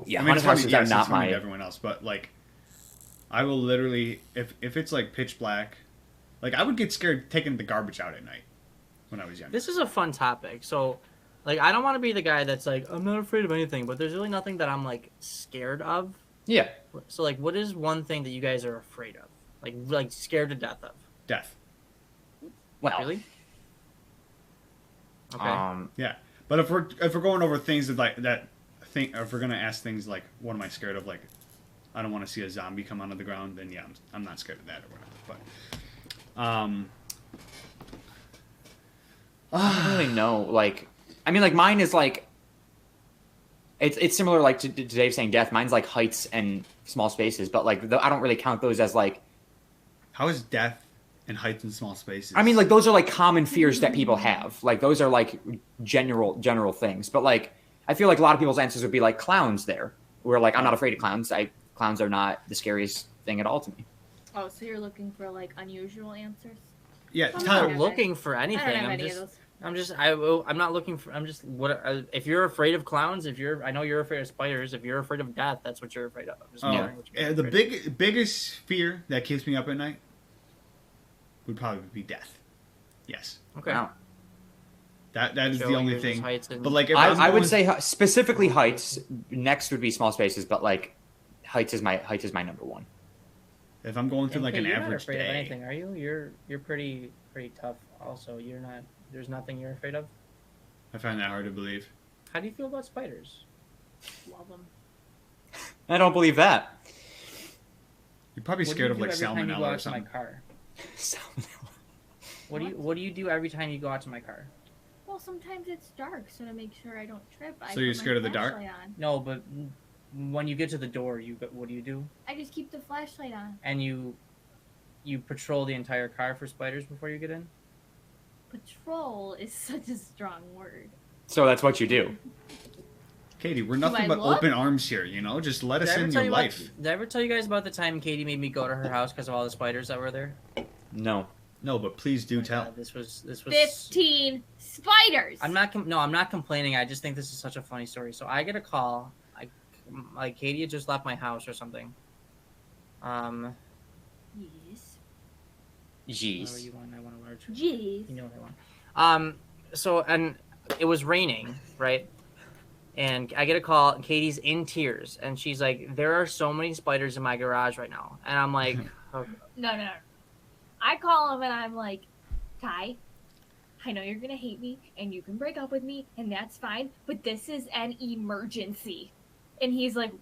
Yeah, I mean, haunted it's funny, houses yes, are it's not funny to my. everyone else, but like, I will literally if it's like pitch black, like I would get scared taking the garbage out at night when I was young. This is a fun topic. So, like, I don't want to be the guy that's like, I'm not afraid of anything, but there's really nothing that I'm like scared of. Yeah. So, like, what is one thing that you guys are afraid of? Like scared to death of? Death. Well. Really? Okay. Yeah, but if we're going over things that like that thing, or if we're gonna ask things like, what am I scared of? Like, I don't want to see a zombie come out of the ground. Then yeah, I'm not scared of that or whatever. But I don't really know. Like, I mean, like mine is like, it's similar like to Dave saying death. Mine's like heights and small spaces, but like I don't really count those as like. how is death and heights in small spaces? I mean, like those are like common fears that people have. Like those are like general things. But like, I feel like a lot of people's answers would be like clowns. There, where like I'm not afraid of clowns. Clowns are not the scariest thing at all to me. Oh, so you're looking for like unusual answers? yeah, I'm I'm Tyler. not looking for I anything. don't have I'm any just, of those. I'm not looking for. I'm just if you're afraid of clowns, I know you're afraid of spiders. If you're afraid of death, that's what you're afraid of. I'm just wondering what you're The afraid of. biggest fear that keeps me up at night would probably be death. Yes, Okay. Wow. that is Joe, the only yours is thing. heights and- But like, if I would going- say specifically heights. Next would be small spaces, but like heights is my number one. if I'm going through And like Kate, an you're not average afraid of day, anything, are you? You're pretty tough. Also, you're not. There's nothing you're afraid of. I find that hard to believe. How do you feel about spiders? Love them. I don't believe that. You're probably What do scared you of do like every time you go salmonella or out to my something. car? What do you do every time you go out to my car? Well, sometimes it's dark, so to make sure I don't trip, I So you're put my scared of the dark? flashlight on. No, but when you get to the door, what do you do? I just keep the flashlight on. And you patrol the entire car for spiders before you get in? Patrol is such a strong word. So that's what you do. Katie, we're I nothing but look? open arms here. You know, just let us in your life. Did I ever tell you guys about the time Katie made me go to her house because of all the spiders that were there? No. No, but please do tell. This was 15 spiders! I'm not complaining. I just think this is such a funny story. So I get a call. Like Katie had just left my house or something. Yes. Jeez. Whatever you want, I want a large. Jeez. You know what I want. So and it was raining, right? And I get a call. Katie's in tears, and she's like, "There are so many spiders in my garage right now," and I'm like, "Okay." No. I call him and I'm like, Ty, I know you're gonna hate me and you can break up with me and that's fine, but this is an emergency. And he's like,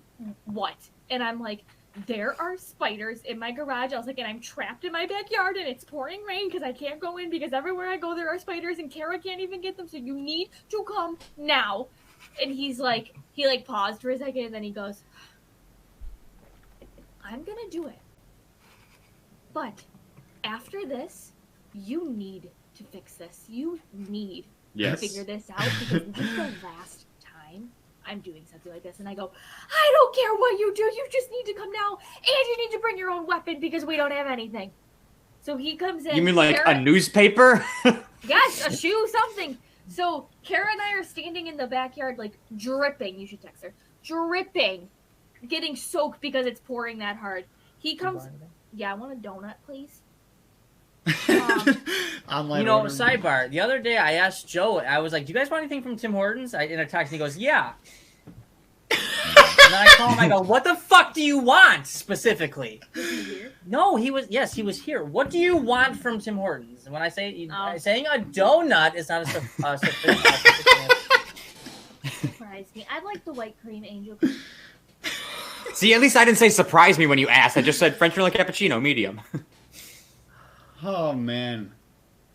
what? And I'm like, there are spiders in my garage. I was like, and I'm trapped in my backyard and it's pouring rain because I can't go in because everywhere I go there are spiders and Kara can't even get them. So you need to come now. And he paused for a second and then he goes, I'm gonna do it. But after this, you need to fix this. You need Yes. figure this out because like the last time I'm doing something like this and I go, I don't care what you do, you just need to come now and you need to bring your own weapon because we don't have anything. So he comes in. You mean like Kara, a newspaper? yes, a shoe, something. So Kara and I are standing in the backyard like dripping. You should text her. Dripping. Getting soaked because it's pouring that hard. He comes. Yeah, I want a donut, please. Online You know, ordering. sidebar. The other day, I asked Joe. I was like, "Do you guys want anything from Tim Hortons?" In a text, and he goes, "Yeah." And then I call him. I go, "What the fuck do you want specifically?" Is he here? No, he was. Yes, he was here. What do you want from Tim Hortons? And when I say Oh. saying a donut is not a sufficient. Surprise me. I'd like the white cream angel cream. See, at least I didn't say surprise me when you asked. I just said French vanilla cappuccino, medium. Oh man.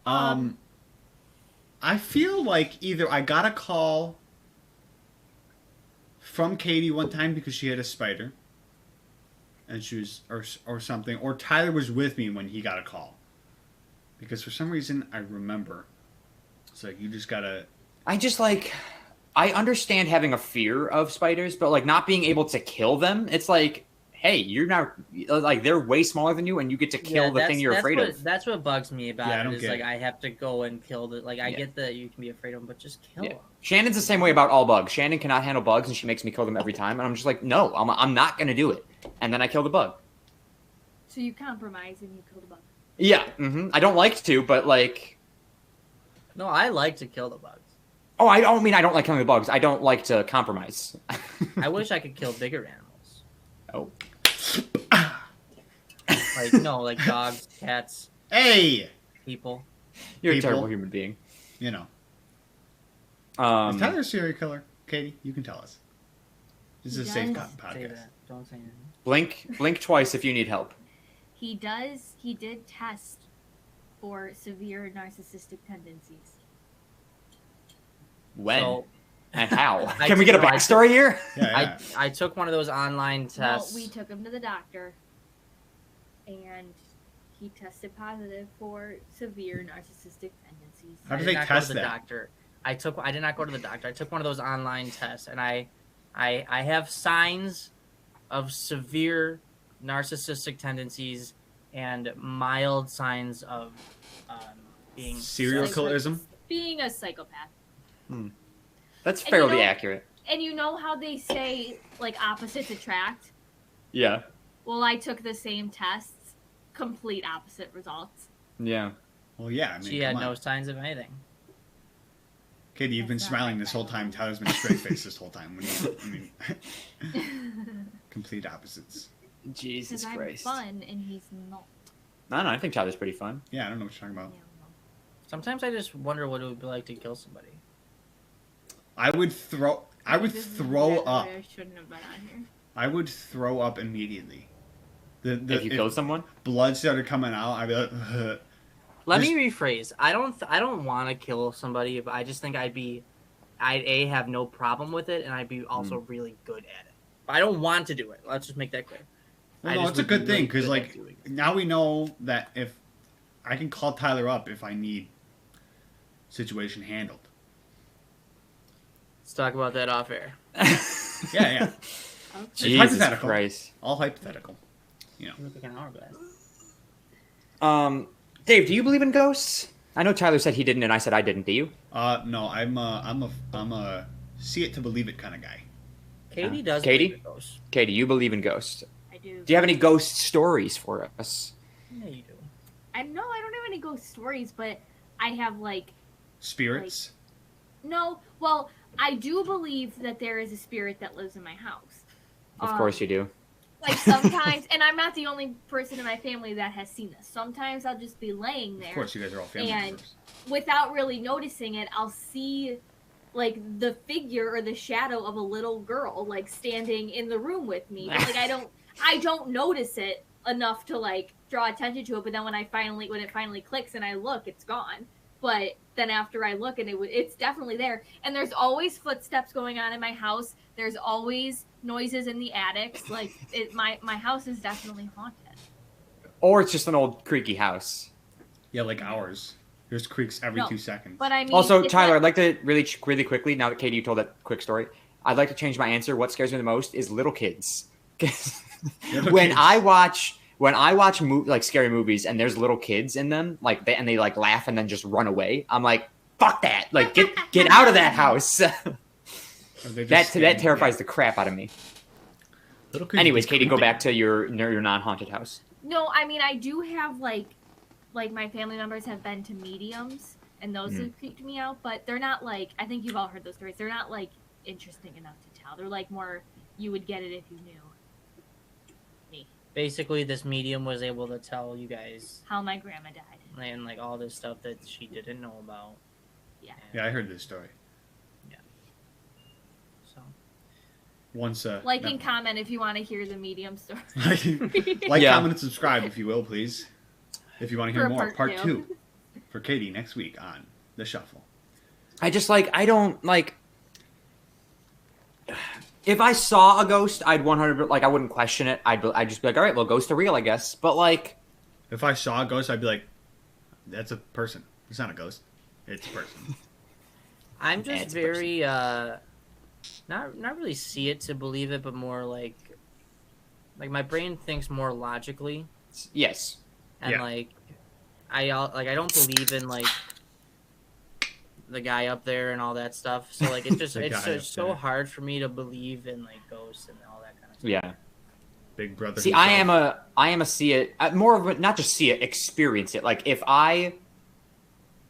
I feel like either I got a call from Katie one time because she had a spider, and she was or something, or Tyler was with me when he got a call, because for some reason I remember. It's like you just gotta. I understand having a fear of spiders, but like not being able to kill them, it's like, hey, you're not like they're way smaller than you, and you get to kill the thing you're afraid of. That's what bugs me about Yeah, I it. don't Is get like it. I have to go and kill the. Like I Yeah. get that you can be afraid of them, but just kill Yeah. them. Shannon's the same way about all bugs. Shannon cannot handle bugs, and she makes me kill them every time. And I'm just like, no, I'm not gonna do it. And then I kill the bug. So you compromise and you kill the bug. Yeah, I don't like to, but like, No, I like to kill the bugs. oh, I don't mean I don't like killing the bugs. I don't like to compromise. I wish I could kill bigger animals. Oh. Like no, like dogs, cats, Hey, people. You're People. a terrible human being. you know, Um, is Tyler a serial killer? Katie, you can tell us. This is a safe Yes. Say podcast. that. Don't say anything. blink twice if you need help. He did test for severe narcissistic tendencies. When So, and how? I Can we get a took- backstory here? Yeah. I took one of those online tests. Well, we took him to the doctor, and he tested positive for severe narcissistic tendencies. How I do did they not test go to the that? doctor. I did not go to the doctor. I took one of those online tests, and I have signs of severe narcissistic tendencies and mild signs of being Serial Psycho- killerism? Being a psychopath. That's And fairly you know- accurate. And you know how they say, like, opposites attract? Yeah. Well, I took the same tests, complete opposite results. Yeah. Well, yeah. I mean, She had come on. no signs of anything. Katie, you've been That's not smiling right, this whole Tyler. time. Tyler's been straight faced this whole time. Complete opposites. Jesus Because I'm Christ. fun, and he's not. No, I think Tyler's pretty fun. Yeah, I don't know what you're talking about. Sometimes I just wonder what it would be like to kill somebody. I would throw up. I shouldn't have been on here. I would throw up immediately. If you killed someone? blood started coming out, I'd be like, ugh. Let Just- me rephrase. I don't want to kill somebody, but I just think I'd A, have no problem with it, and I'd be also really good at it. But I don't want to do it. Let's just make that clear. Well, I no, just it's a would be good thing really because good at like doing it. now we know that if I can call Tyler up if I need situation handled. Let's talk about that off air. Yeah. Jesus hypothetical. Christ. All hypothetical. Look like an hourglass. Dave, do you believe in ghosts? I know Tyler said he didn't, and I said I didn't. Do you? No, I'm a see it to believe it kind of guy. Katie does. Katie? believe in ghosts. Katie, you believe in ghosts. I do. Do you have any ghost stories for us? Yeah, you do. I don't have any ghost stories, but I have like Spirits. no. Well, I do believe that there is a spirit that lives in my house. Of course you do. Like sometimes, and I'm not the only person in my family that has seen this. Sometimes I'll just be laying there, Of course, you guys are all family And- members. without really noticing it. I'll see like the figure or the shadow of a little girl like standing in the room with me. But, like I don't notice it enough to like draw attention to it. But then when it finally clicks and I look, it's gone. But then after I look and it's definitely there. And there's always footsteps going on in my house. There's always noises in the attics. Like my house is definitely haunted. Or it's just an old creaky house. Yeah, like ours. There's creaks every No, 2 seconds. But I mean, Also, it's Tyler, not- I'd like to really quickly, now that Katie, you told that quick story, I'd like to change my answer. What scares me the most is little kids. 'Cause when kids. I watch like scary movies and there's little kids in them, like they like laugh and then just run away, I'm like, fuck that! Like get out of that house. that terrifies the crap out of me. Little kids Anyways, be Katie, go creepy. back to your non-haunted house. No, I mean I do have like my family members have been to mediums, and those have creeped me out. But they're not like, I think you've all heard those stories. They're not like interesting enough to tell. They're like more you would get it if you knew me. Basically, this medium was able to tell you guys How my grandma died. and like all this stuff that she didn't know about. Yeah. Yeah, I heard this story. So Once, Like no. and comment if you want to hear the medium story. Like, Yeah. comment, and subscribe if you will, please. If you want to hear For more, part part two. 2 for Katie next week on The Shuffle. I just like I don't like. If I saw a ghost, I'd 100 like I wouldn't question it. I'd just be like, all right, well, ghosts are real, I guess. But like, If I saw a ghost, I'd be like, that's a person. It's not a ghost. It's a person. I'm Yeah, just it's a very not really see it to believe it, but more like my brain thinks more logically, yes, and Yeah. like I don't believe in like the guy up there and all that stuff. So like it's just The it's guy just up so there. hard for me to believe in like ghosts and all that kind of stuff. yeah. Big brother. See, himself. I am a see it more of a, not just see it, experience it. Like if I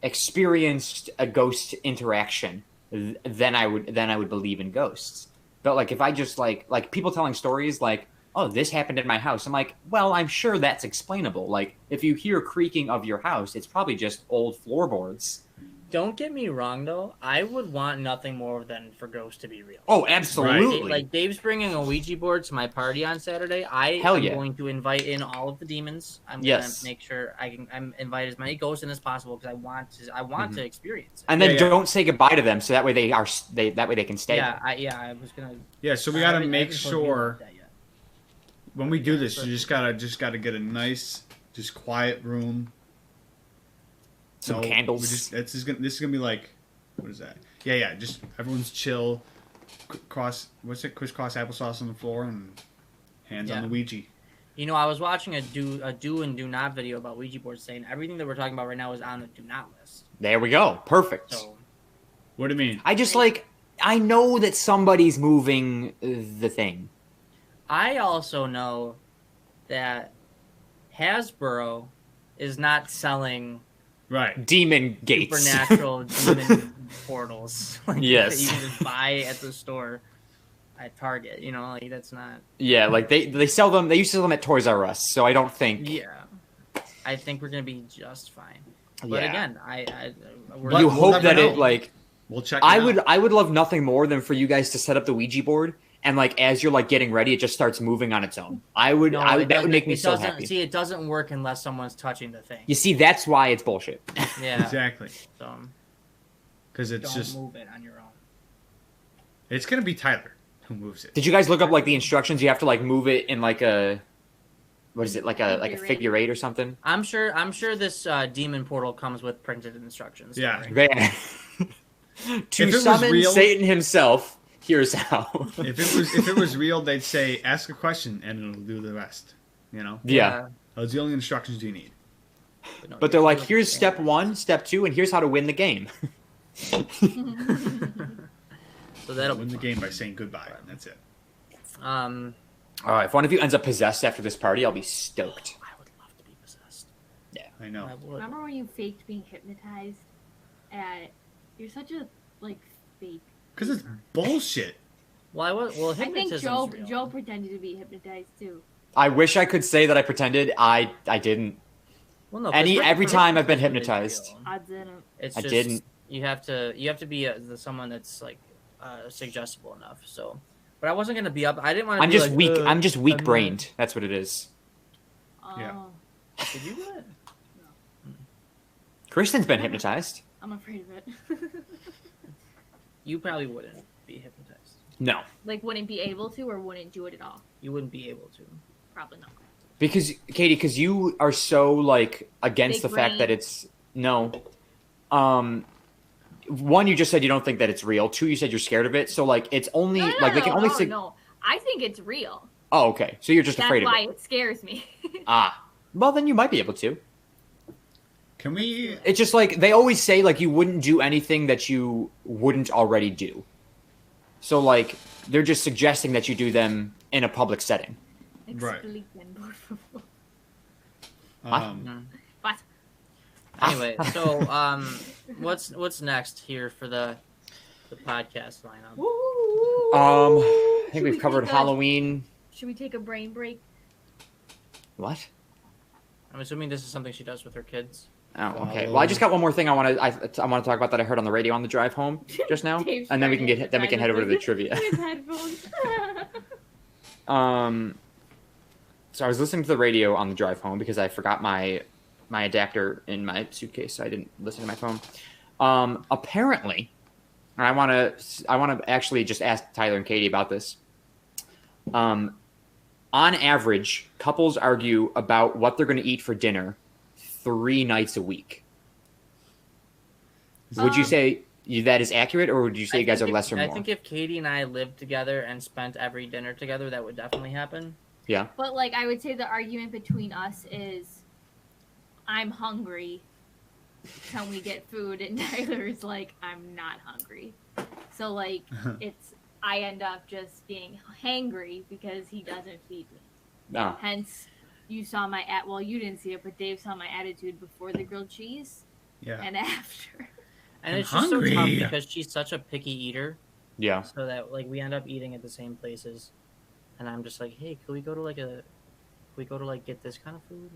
experienced a ghost interaction, then I would believe in ghosts. But like if I just like people telling stories like, oh, this happened in my house, I'm like, well, I'm sure that's explainable. Like if you hear creaking of your house, it's probably just old floorboards. Don't get me wrong though, I would want nothing more than for ghosts to be real. Oh, absolutely. Like Dave's bringing a Ouija board to my party on Saturday. I Hell am yeah. going to invite in all of the demons. I'm Yes. gonna make sure I'm invite as many ghosts in as possible because I want to experience it. And then Yeah, yeah. don't say goodbye to them, so that way they can stay. I was gonna. Yeah, so we I got to haven't- I make haven't told you sure about that yet. when we do this, you just gotta get a nice, just quiet room. Some No, candles. this is gonna be like, what is that? Yeah. Just everyone's chill. Crisscross applesauce on the floor and hands on Yeah. the Ouija. You know, I was watching a do and do not video about Ouija boards saying everything that we're talking about right now is on the do not list. There we go. Perfect. So What do you mean? I just I know that somebody's moving the thing. I also know that Hasbro is not selling Right. Demon gates. supernatural demon portals. Like, Yes. that you can just buy at the store at Target. You know, like that's not. Yeah, like they sell them. They used to sell them at Toys R Us, so I don't think. Yeah, I think we're gonna be just fine. But Yeah. again, we're But You we'll hope never that know. it like. We'll check. I it would out. love nothing more than for you guys to set up the Ouija board and like as you're like getting ready, it just starts moving on its own. That would make me so happy. See, it doesn't work unless someone's touching the thing. You see, that's why it's bullshit. Yeah, Exactly. so Because it's don't just move it on your own. it's gonna be Tyler who moves it. Did you guys look up like the instructions? You have to like move it in like a what is it like a figure eight or something? I'm sure this demon portal comes with printed instructions. Yeah. Yeah. To If it was summon real- Satan himself, here's how. If it was real, they'd say ask a question and it'll do the rest. You know, Yeah. those are the only instructions you need. no, But they're you like, do it here's the step same. 1, step 2, and here's how to win the game. So that'll Win be the game by saying goodbye. And that's it. fun. If one of you ends up possessed after this party, I'll be stoked. I would love to be possessed. I know. I would. Remember when you faked being hypnotized? You're such a like fake. Because it's bullshit. Well, I think Joe real. Joe pretended to be hypnotized too. I wish I could say that I pretended. I didn't. Well, no, Every but time I've been hypnotism is hypnotized. real. I didn't. It's I just, didn't. You have to be someone that's like suggestible enough. So, but I wasn't gonna be up. I didn't want to. I'm be just like, weak. I'm I'm just not- weak-brained. That's what it is. Oh, Yeah. Did you do it? Kristen's been hypnotized. I'm afraid of it. You probably wouldn't be hypnotized. No, Like, wouldn't be able to, or wouldn't do it at all. You wouldn't be able to. Probably not. because Katie, because you are so like against Big the fact that brain. it's no, One, you just said you don't think that it's real. Two, you said you're scared of it. So like it's only No, like they can only say. no. I think it's real. Oh, okay. So you're just That's afraid of why it. it scares me. Well, then you might be able to. Can we? It's just like they always say like you wouldn't do anything that you wouldn't already do. So like they're just suggesting that you do them in a public setting. Right. Expliquen, por favor. Mm. Anyway, so what's next here for the podcast lineup? I think we've we covered take a- Halloween. Should we take a brain break? What? I'm assuming this is something she does with her kids. Oh, okay. Well, I just got one more thing I want to talk about that I heard on the radio on the drive home just now, Dave's and then we can starting to head over to the trivia. With headphones. So I was listening to the radio on the drive home because I forgot my adapter in my suitcase, so I didn't listen to my phone. Apparently, and I want to actually just ask Tyler and Katie about this. On average, couples argue about what they're going to eat for dinner 3 nights a week. Would you say that is accurate, or would you say you guys are less or more? I think if Katie and I lived together and spent every dinner together, that would definitely happen. Yeah. But like I would say the argument between us is I'm hungry. Can we get food? And Tyler's like, I'm not hungry. So like I end up just being hangry because he doesn't feed me. No. Hence you saw well, you didn't see it, but Dave saw my attitude before the grilled cheese and after. And I'm it's just hungry. so tough because she's such a picky eater. Yeah. So that like we end up eating at the same places, and I'm just like, hey, can we go to get this kind of food?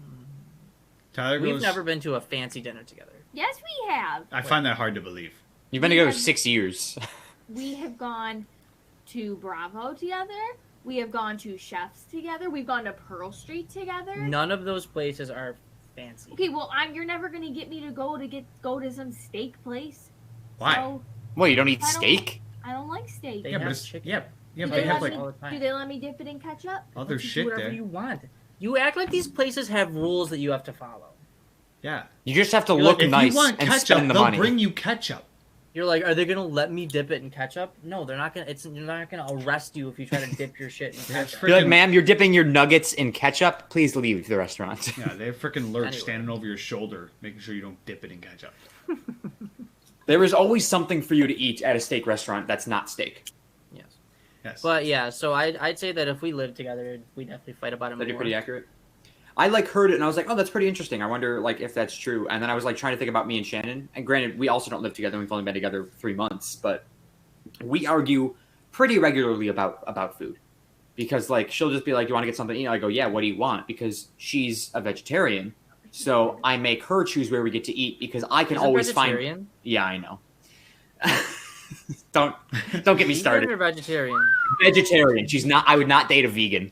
Tyler We've goes. never been to a fancy dinner together. Yes, we have. I find that hard to believe. You've been together 6 years. We have gone to Bravo together. We have gone to Chef's together. We've gone to Pearl Street together. None of those places are fancy. Okay, well, you're never gonna get me to go to some steak place. Why? So, Well, you don't eat I don't- steak? I don't like steak. They Yeah, but have it's chicken. yeah, do, but they they have let like all the me, time. do they let me dip it in ketchup? other You do shit whatever there. you want. You act like these places have rules that you have to follow. Yeah. You just have to You're look like, If nice you want and ketchup, spend the they'll money. bring you ketchup. You're like, are they gonna let me dip it in ketchup? No, they're not gonna. They're not gonna arrest you if you try to dip your shit in That's ketchup. You're like, freaking- ma'am, you're dipping your nuggets in ketchup. Please leave the restaurant. Yeah, they have freaking lurch Anyway. standing over your shoulder, making sure you don't dip it in ketchup. There is always something for you to eat at a steak restaurant that's not steak. Yes, Yes. but yeah. So I'd say that if we lived together, we definitely fight about it That'd be more. pretty accurate. I like heard it and I was like, oh, that's pretty interesting. I wonder like if that's true. And then I was like trying to think about me and Shannon. And granted, we also don't live together. We've only been together 3 months, but we argue pretty regularly about food. Because like she'll just be like, you want to get something to eat? I go, yeah, what do you want? Because she's a vegetarian. So I make her choose where we get to eat because I can She's a always find. vegetarian? Yeah, I know. don't get me Vegan started. or vegetarian? Vegetarian. She's not. I would not date a vegan.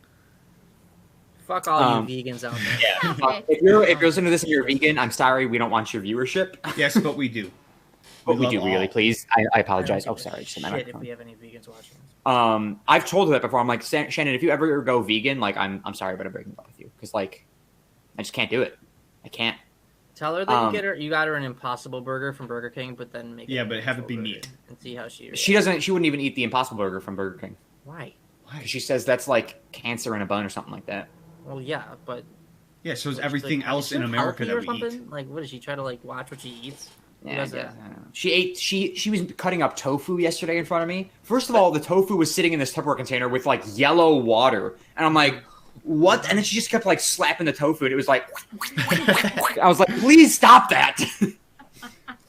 Fuck all you vegans out there. Yeah. Okay. If you're listening to this and you're a vegan, I'm sorry. We don't want your viewership. yes, but we do. But we love do really, all. please. I apologize. I Oh, don't give sorry. a Just hit my shit if microphone. we have any vegans watching this. I've told her that before. I'm like, Shannon, if you ever go vegan, like, I'm sorry, but I'm breaking up with you because, like, I just can't do it. I can't. Tell her that you got her an Impossible Burger from Burger King, but then make Yeah, an but have it be actual meat. burger and see how she. She doesn't. She wouldn't even eat the Impossible Burger from Burger King. Why? Why? She says that's like cancer in a bun or something like that. Well, yeah, but Yeah, so is she's everything like, else is in she America healthy that or we eat. something? Like, what does she try to like watch what she eats? Who Yeah, does I that? guess. I don't know. She ate. She was cutting up tofu yesterday in front of me. First of all, the tofu was sitting in this Tupperware container with like yellow water, and I'm like, "What?" And then she just kept like slapping the tofu, and it was like, I was like, "Please stop that!"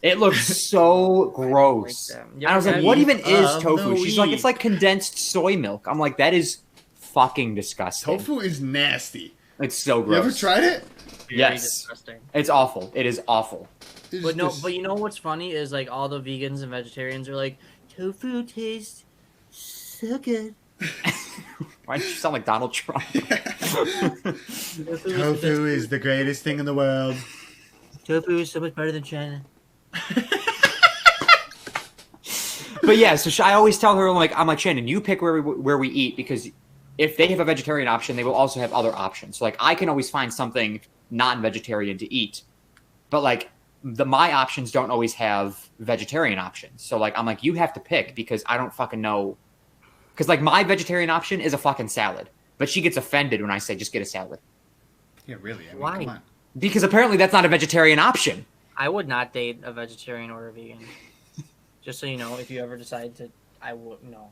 It looks so gross. Like that. And I was like, Yeah, "What you- even is of tofu?" the She's like, week. "It's like condensed soy milk." I'm like, "That is fucking disgusting." Tofu is nasty. It's so You gross. ever tried it? Very Yes. disgusting. It's awful. It is awful. It's But no, just- but you know what's funny is like all the vegans and vegetarians are like, tofu tastes so good. Why did you sound like Donald Trump? Tofu is the greatest thing in the world. Tofu is so much better than China. But yeah, so I always tell her, I'm like, Shannon, you pick where we eat because if they have a vegetarian option, they will also have other options. So like, I can always find something non-vegetarian to eat. But like, my options don't always have vegetarian options. So like I'm like, you have to pick because I don't fucking know. Because like my vegetarian option is a fucking salad, but she gets offended when I say just get a salad. Yeah, really. I mean, Why? come on. Because apparently that's not a vegetarian option. I would not date a vegetarian or a vegan. Just so you know, if you ever decide to, I would no.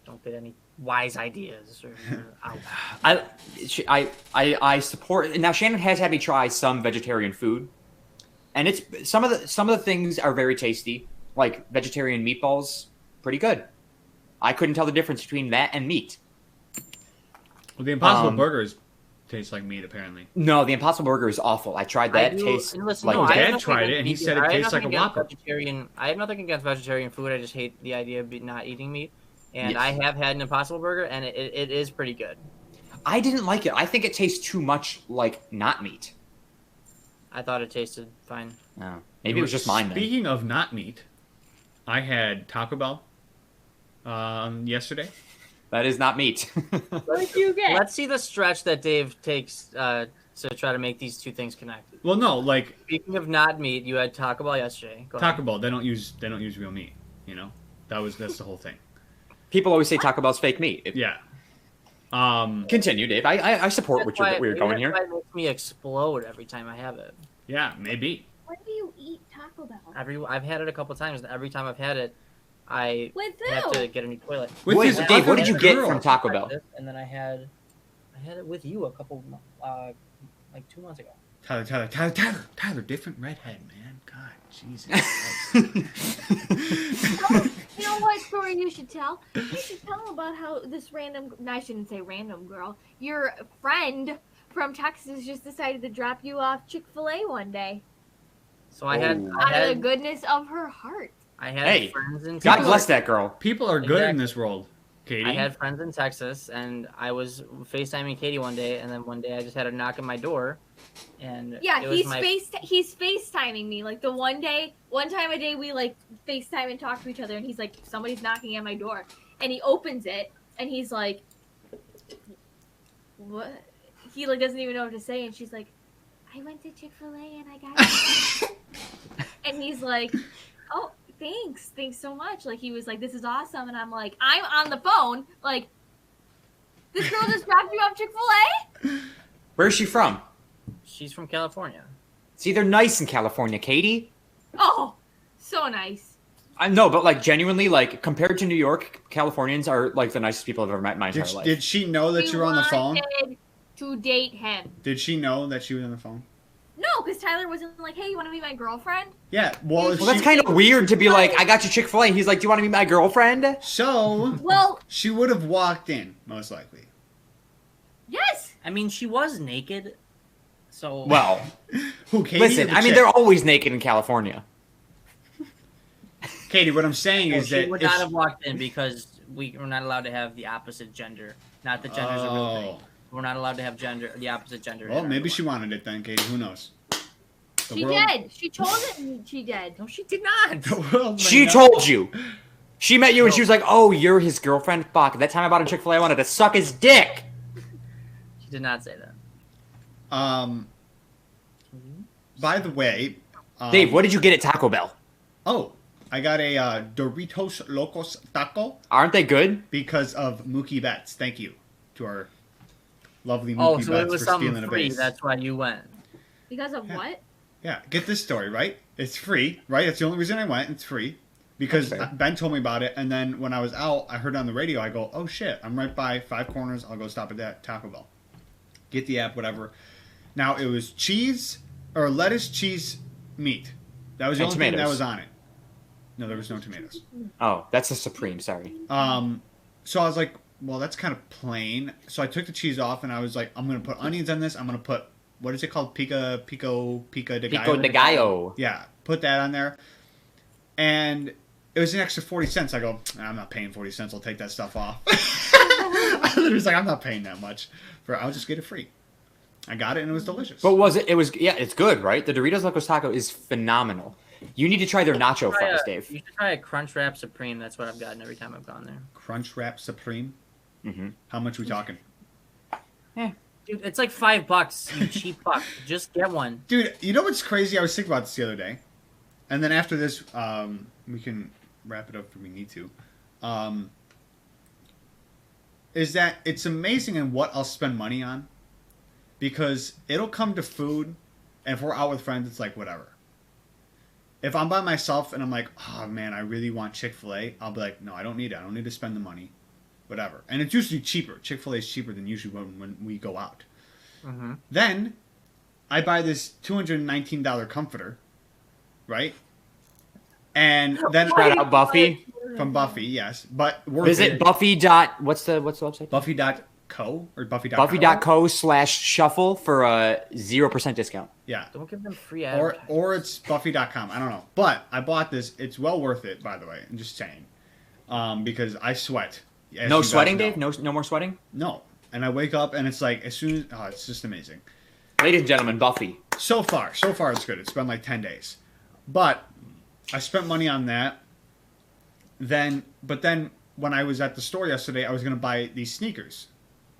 Don't get any wise ideas. I support. Now Shannon has had me try some vegetarian food, and it's some of the things are very tasty. Like vegetarian meatballs, pretty good. I couldn't tell the difference between that and meat. Well, the Impossible Burgers taste like meat, apparently. No, the Impossible Burger is awful. I tried that. Tastes like no, death. Dad tried it, and he said it tastes like a Whopper. I have nothing against vegetarian food. I just hate the idea of not eating meat. And Yes. I have had an Impossible Burger, and it is pretty good. I didn't like it. I think it tastes too much like not meat. I thought it tasted fine. Oh, maybe it was just mine then. Speaking of not meat, I had Taco Bell yesterday. That is not meat. What did you get? Let's see the stretch that Dave takes to try to make these two things connect. Well, no, like Speaking of not meat, you had Taco Bell yesterday. Go ahead. Taco Bell, they don't use real meat. You know, that's the whole thing. People always say Taco Bell's fake meat. Yeah. Continue, Dave. I support That's where you're going that's here. why it makes me explode every time I have it. Yeah, maybe. When do you eat Taco Bell? I've had it a couple times, and every time I've had it, I With have who? to get a new toilet. With Wait, his Dave, what did you get girl. from Taco Bell? And then I had it with you a couple, like 2 months ago. Tyler, different redhead, man. God, Jesus. You know what story you should tell? You should tell them about how this random, no, I shouldn't say random girl, your friend from Texas just decided to drop you off Chick-fil-A one day. So I had, Oh. Out of the goodness of her heart. I had Hey, friends in God Texas. bless that girl. People are good in Exactly. this world, Katie. I had friends in Texas, and I was FaceTiming Katie one day, and then one day I just had a knock on my door, and Yeah, it was he's FaceTiming me. Like the one time a day we like FaceTime and talk to each other, and he's like, somebody's knocking at my door, and he opens it, and he's like, what? He like doesn't even know what to say, and she's like, I went to Chick-fil-A and I got it. And he's like, oh, thanks so much. Like he was like, this is awesome, and I'm like, I'm on the phone, like, this girl just dropped you off Chick-fil-A? Where's she from? She's from California. See, they're nice in California, Katie. Oh, so nice. I know, but like genuinely, like compared to New York, Californians are like the nicest people I've ever met in my entire life. Did she know that you were on the phone? Wanted to date him. Did she know that she was on the phone? No, because Tyler wasn't like, hey, you want to be my girlfriend? Yeah. Well, if Well, that's she, kind of weird to be like, I got you Chick-fil-A. He's like, do you want to be my girlfriend? so Well, she would have walked in most likely. yes. I mean, she was naked, so Well, Who? Katie or listen, the I mean, chick? they're always naked in California. Katie, what I'm saying well, is she that would if not have walked in because we're not allowed to have the opposite gender. Not that gender's a real thing. We're not allowed to have the opposite gender. Well, in our maybe life. she wanted it then, Katie. Who knows? The She world- did. She told it. She did. No, she did not. The world may She not- told you. She met you and she was like, oh, you're his girlfriend? Fuck. That time I bought a Chick-fil-A, I wanted to suck his dick. She did not say that. By the way, Dave, what did you get at Taco Bell? Oh, I got a Doritos Locos Taco Aren't they good? because of Mookie Betts. Thank you to our lovely Oh, Mookie so it Betts was for something stealing a free. base. That's why you went. Because of Yeah. what? Yeah, get this story, right? It's free, right? That's the only reason I went. It's free. Because That's fair. Ben told me about it, and then when I was out, I heard it on the radio. I go, oh shit, I'm right by Five Corners. I'll go stop at that Taco Bell. Get the app, whatever. Now, it was cheese, or lettuce, cheese, meat. That was the And only thing that tomatoes. was on it. No, there was no tomatoes. Oh, that's a Supreme, sorry. So I was like, well, that's kind of plain. So I took the cheese off, and I was like, I'm going to put onions on this. I'm going to put, what is it called? Pico de gallo? Pico de gallo. Yeah, put that on there. And it was an extra 40 cents. I go, I'm not paying 40 cents. I'll take that stuff off. I was like, I'm not paying that much. I'll just get it free. I got it, and it was delicious. But was it? It was, yeah, it's good, right? The Doritos Locos Taco is phenomenal. You need to try their nacho fries, Dave. You should try a Crunch Wrap Supreme. That's what I've gotten every time I've gone there. Crunch Wrap Supreme. Mm-hmm. How much we talking? Dude, it's like $5, you cheap fuck. Just get one. Dude, you know what's crazy? I was thinking about this the other day. And then after this, we can wrap it up if we need to. Is that it's amazing in what I'll spend money on. Because it'll come to food, and if we're out with friends, it's like, whatever. If I'm by myself and I'm like, oh man, I really want Chick-fil-A, I'll be like, no, I don't need it. I don't need to spend the money. Whatever. And it's usually cheaper. Chick-fil-A is cheaper than usually when we go out. Mm-hmm. Then, I buy this $219 comforter, right? And then Shout out Buffy. from Buffy, yes. But worth Visit it. Buffy. What's the website? Buffy.co or Buffy.co? Buffy.co/shuffle for a 0% discount. Yeah. Don't give them free Or advertising. it's Buffy.com. I don't know. But I bought this. It's well worth it, by the way. I'm just saying. Because I sweat. as No you guys sweating, know. Dave? No more sweating? No. And I wake up and it's like, as soon as, oh, it's just amazing. Ladies and gentlemen, Buffy. So far it's good. It's been like 10 days. But I spent money on that. But then when I was at the store yesterday, I was going to buy these sneakers.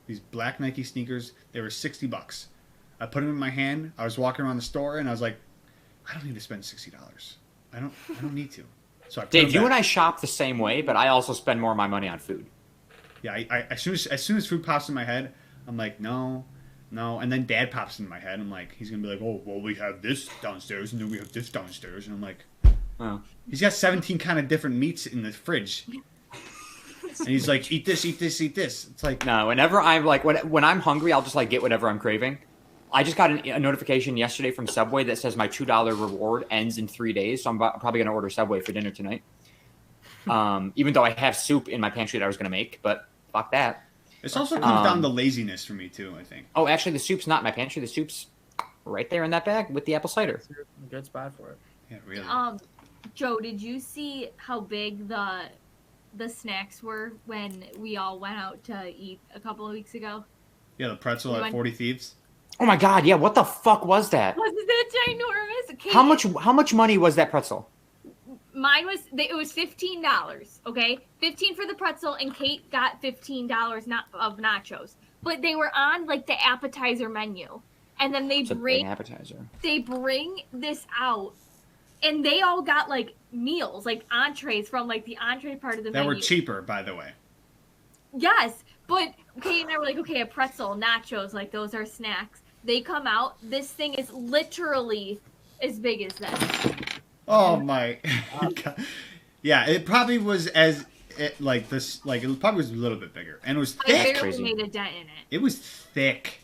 These black Nike sneakers. They were $60. I put them in my hand. I was walking around the store and I was like, I don't need to spend $60. I don't need to. So I put Dave, them you back. and I shop the same way, but I also spend more of my money on food. Yeah, I as soon as food pops in my head, I'm like, no. And then Dad pops in my head. I'm like, he's gonna be like, oh, well, we have this downstairs, and then we have this downstairs, and I'm like, Oh. he's got 17 kind of different meats in the fridge, and he's like, eat this, eat this, eat this. It's like, No, whenever I'm like, when I'm hungry, I'll just like get whatever I'm craving. I just got a notification yesterday from Subway that says my $2 reward ends in 3 days, so I'm probably gonna order Subway for dinner tonight. Even though I have soup in my pantry that I was gonna make, but fuck that. it also comes down to laziness for me too. I think. Oh, actually, the soup's not in my pantry. The soup's right there in that bag with the apple cider. Good spot for it. Yeah, really. Joe, did you see how big the snacks were when we all went out to eat a couple of weeks ago? Yeah, the pretzel you at went- 40 Thieves. Oh my god, yeah, what the fuck was that? Wasn't that ginormous? Kate, How much money was that pretzel? Mine was it was $15. Okay, 15 for the pretzel, and Kate got $15 of nachos. But they were on like the appetizer menu, and then they It's a big bring appetizer. this out, and they all got like meals, like entrees from like the entree part of the That menu. were cheaper, by the way. Yes, but Kate and I were like, okay, a pretzel, nachos, like those are snacks. They come out. This thing is literally as big as this. Oh my god. Yeah, it probably was it probably was a little bit bigger. And it was I thick. barely crazy. made a dent in it. It was thick.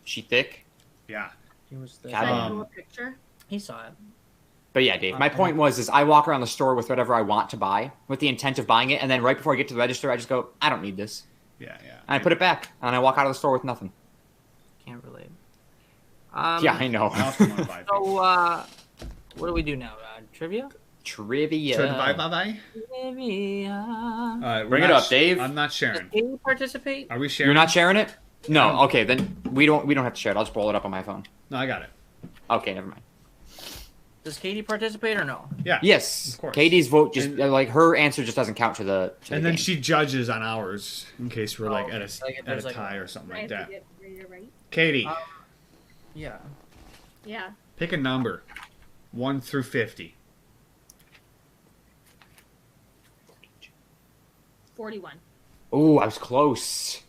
She thick? Yeah. He was the. God. Should I Um, do a picture? He saw it. But yeah, Dave, my point was I walk around the store with whatever I want to buy with the intent of buying it, and then right before I get to the register, I just go, I don't need this. Yeah. And I put it back, and I walk out of the store with nothing. Can't relate. Yeah, I know. I also want to buy So, what do we do now? Trivia? Trivia. Bye. Trivia. Bring it up, Dave. I'm not Does sharing. Katie participate? Are we sharing? You're not sharing it? No. Okay, then we don't have to share it. I'll just roll it up on my phone. No, I got it. Okay, never mind. Does Katie participate or no? Yeah. Yes. Of course. Katie's vote just And- like her answer just doesn't count to the. And then she judges on ours in case we're like okay. at Like, a there's at a like tie or something I like have that. to get where you're right. Katie, Yeah. Yeah. pick a number, 1 through 50. 41. Oh, I was close.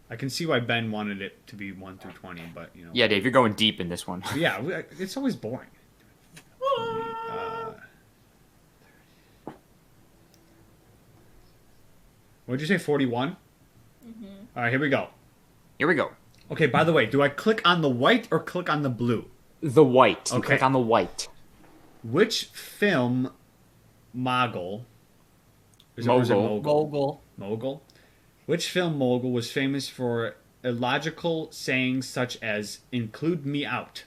I can see why Ben wanted it to be 1 through 20, but you know. Yeah, Dave, you're going deep in this one. Yeah, it's always boring. What'd you say, 41? Mm-hmm. All right, here we go. Here we go. Okay, by the way, do I click on the white or click on the blue? The white. You Okay. click on the white. Which film mogul... Is it- or is it Mogul. Mogul. Mogul? Which film mogul was famous for illogical sayings such as, include me out?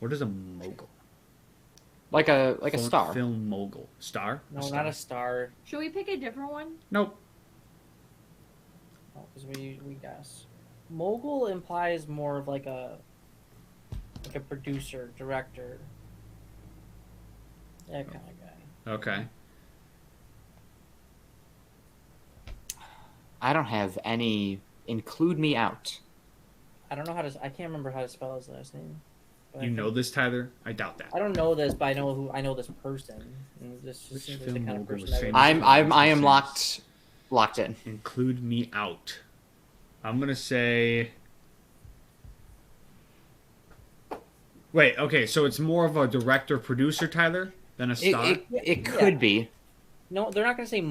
What is a mogul? Like a star. Film mogul. Star? No, star? not a star. Should we pick a different one? Nope. Because we guess. Mogul implies more of like a producer, director. That kind of guy. Okay. I don't have any. Include me out. I don't know how to. I can't remember how to spell his last name. But You know this, Tyler? I doubt that. I don't know this, but I know this person. And this just Which seems like film the kind of mogul person was that would- famous? I am locked in. Include me out. I'm gonna say. Wait. Okay. So it's more of a director producer, Tyler, than a star. It could be. No, they're not gonna say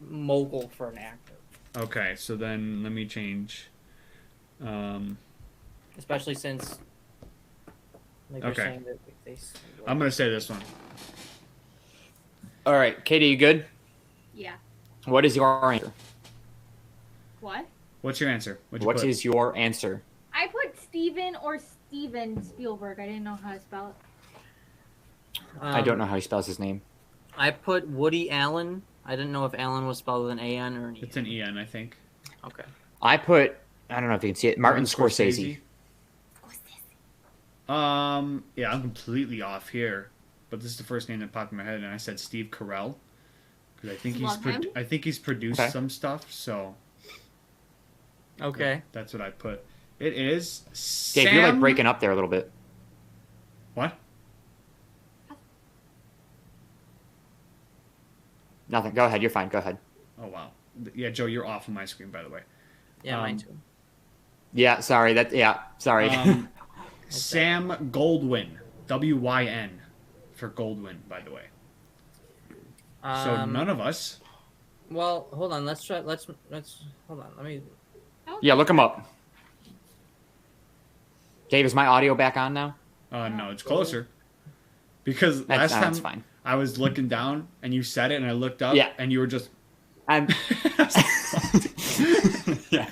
mogul for an actor, Okay. So then let me change. especially since. Like they're Okay. saying that they. I'm gonna say this one. All right, Katie, you good? Yeah. What is your answer? What? What's your answer? What'd you What put? is your answer? I put Steven or Steven Spielberg. I didn't know how to spell it. I don't know how he spells his name. I put Woody Allen. I didn't know if Allen was spelled with an A-N or an E. It's an EN, I think. Okay. I put. I don't know if you can see it. Martin Scorsese. Yeah, I'm completely off here, but this is the first name that popped in my head, and I said Steve Carell because Love him. I think he's produced Okay. some stuff, so Okay. that's what I put. It is Dave, you're like Sam- breaking up there a little bit. What? Nothing. Go ahead. You're fine. Go ahead. Oh wow. Yeah, Joe, you're off on my screen, by the way. Yeah, mine too. Yeah. Sorry. Sorry. Sam Goldwyn, WYN, for Goldwyn, by the way. So none of us. Well, hold on. Let's try. Let's hold on. Let me. Yeah. Look him up. Dave, is my audio back on now? No, it's closer. Because last time That's fine. I was looking down and you said it, and I looked up, Yeah. and you were just. I'm. yeah.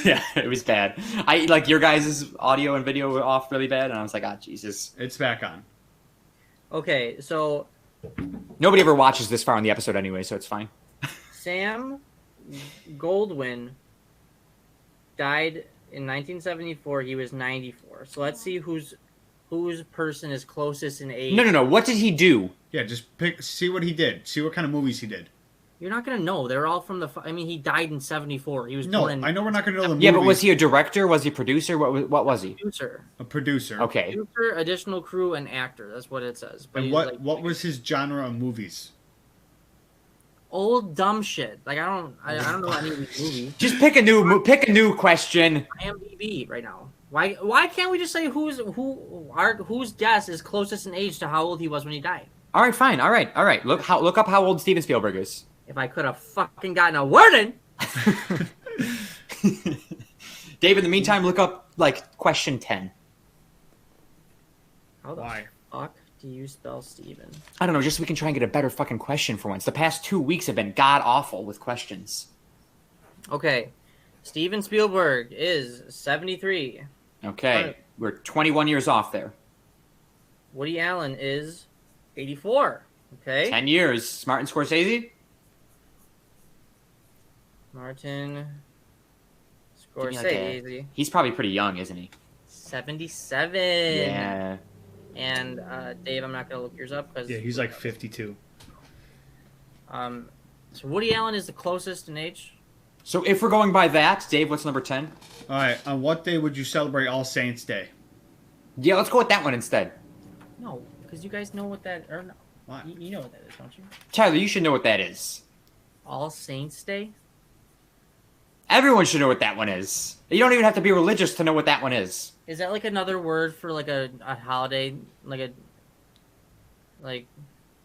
Yeah. It was bad. I like your guys' audio and video were off really bad, and I was like, Jesus. It's back on. Okay, so Nobody ever watches this far in the episode anyway, so it's fine. Sam Goldwyn died in 1974. He was 94. So let's see whose person is closest in age. No. What did he do? Yeah, just see what he did. See what kind of movies he did. You're not gonna know. They're all from the. I mean, he died in 74. He was No, born in. I know we're not going to know the movies. Yeah, but was he a director? Was he a producer? What was he? Producer, a producer? Okay. producer, additional crew, and actor. That's what it says. But And he's what like, was his genre of movies? old dumb shit? Like I don't know any of these movies. Just pick a new question. IMDb right now. Why can't we just say whose guess is closest in age to how old he was when he died? All right, fine. All right. Look up how old Steven Spielberg is. If I could have fucking gotten a word in. Dave, in the meantime, look up like question 10. How the Why? fuck do you spell Steven? I don't know, just so we can try and get a better fucking question for once. The past 2 weeks have been god awful with questions. Okay. Steven Spielberg is 73. Okay, Right. we're 21 years off there. Woody Allen is 84. Okay. 10 years. Martin Scorsese? Martin Give me like a- Scorsese, He's probably pretty young, isn't he? 77. Yeah. And Dave, I'm not gonna look yours up because Yeah, he's like 52. So Woody Allen is the closest in age. So if we're going by that, Dave, what's number 10? All right, on what day would you celebrate All Saints Day? Yeah, let's go with that one instead. No, because you guys know what that or no, What? you know what that is, don't you? Tyler, you should know what that is. All Saints Day. Everyone should know what that one is. You don't even have to be religious to know what that one is. Is that like another word for like a holiday, like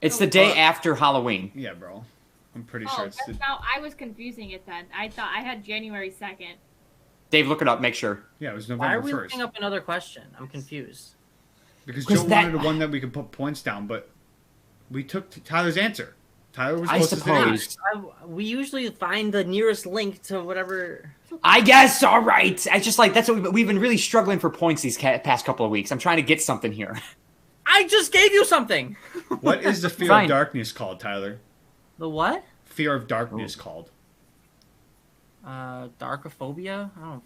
It's the day after Halloween. Yeah, bro. I'm pretty Oh, sure it's. that's now I was confusing it then. I thought I had January 2nd. Dave, look it up. Make sure. Yeah, it was why are November we 1st. looking up another question? I'm confused. Because 'Cause Joe that- wanted one that we could put points down, but we took Tyler's answer. Tyler was I closest in age. suppose. We usually find the nearest link to whatever. I guess. All right. It's just like that's what we've been really struggling for points these past couple of weeks. I'm trying to get something here. I just gave you something. What is the fear Fine. of darkness called, Tyler? The what? Fear of darkness called. Darkophobia? I don't.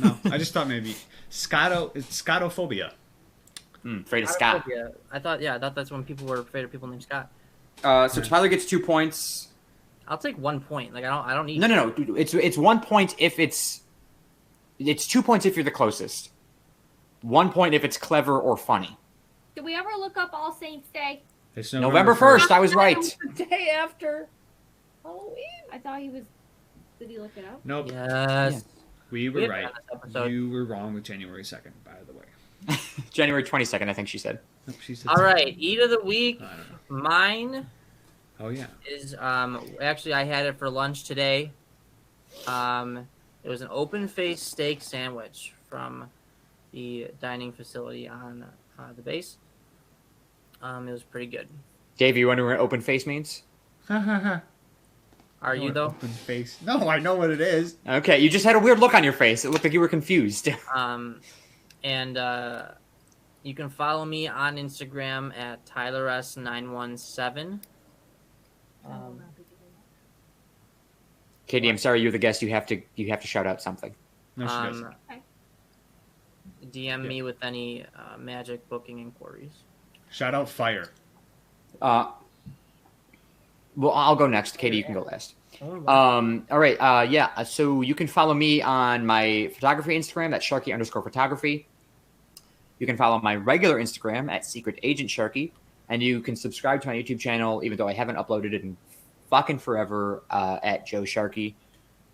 No, I just thought maybe it's scotophobia. Afraid of Scott. I thought that's when people were afraid of people named Scott. So Tyler gets 2 points. I'll take 1 point. Like I don't need. No. Dude, it's 1 point if it's 2 points if you're the closest. 1 point if it's clever or funny. Did we ever look up All Saints Day? It's November 1st. I was right. The day after Halloween. I thought he was. Did he look it up? Nope. Yes. We were We right. haven't done this episode. You were wrong with January 2nd, by the way. January 22nd, I think she said. Nope, she said All right. Eat of the week. I don't know. Mine Oh, yeah. is actually I had it for lunch today. It was an open faced steak sandwich from the dining facility on the base. It was pretty good. Dave, you wondering what open face means? Are you though? Open face. No, I know what it is. Okay, you just had a weird look on your face. It looked like you were confused. And you can follow me on Instagram at TylerS917. Katie, I'm sorry, you're the guest. You have to shout out something. No, she doesn't. Okay. DM me with any magic booking inquiries. Shout out Fire. Well, I'll go next. Katie, you can go last. Oh, All right. Yeah. So you can follow me on my photography Instagram at Sharky_photography. You can follow my regular Instagram at Secret Agent Sharky, and you can subscribe to my YouTube channel, even though I haven't uploaded it in fucking forever, at Joe Sharky.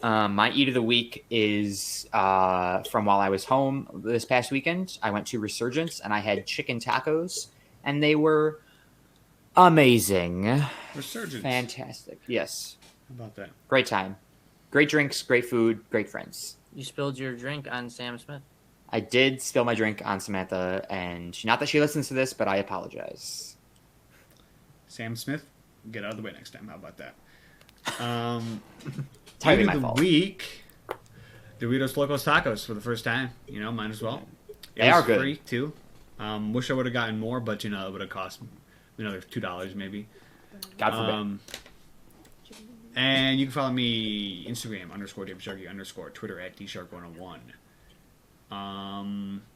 My eat of the week is from while I was home this past weekend. I went to Resurgence and I had chicken tacos, and they were amazing. Resurgence. Fantastic. Yes. How about that? Great time. Great drinks, great food, great friends. You spilled your drink on Sam Smith. I did spill my drink on Samantha, and not that she listens to this, but I apologize. Sam Smith, get out of the way next time. How about that? Entirely Eat my of the fault. week, Doritos Locos Tacos for the first time. You know, might as well. It They was are good. free, too. Wish I would have gotten more, but, it would have cost another $2 maybe. God forbid. And you can follow me Instagram _DaveSharky_ Twitter at DShark101.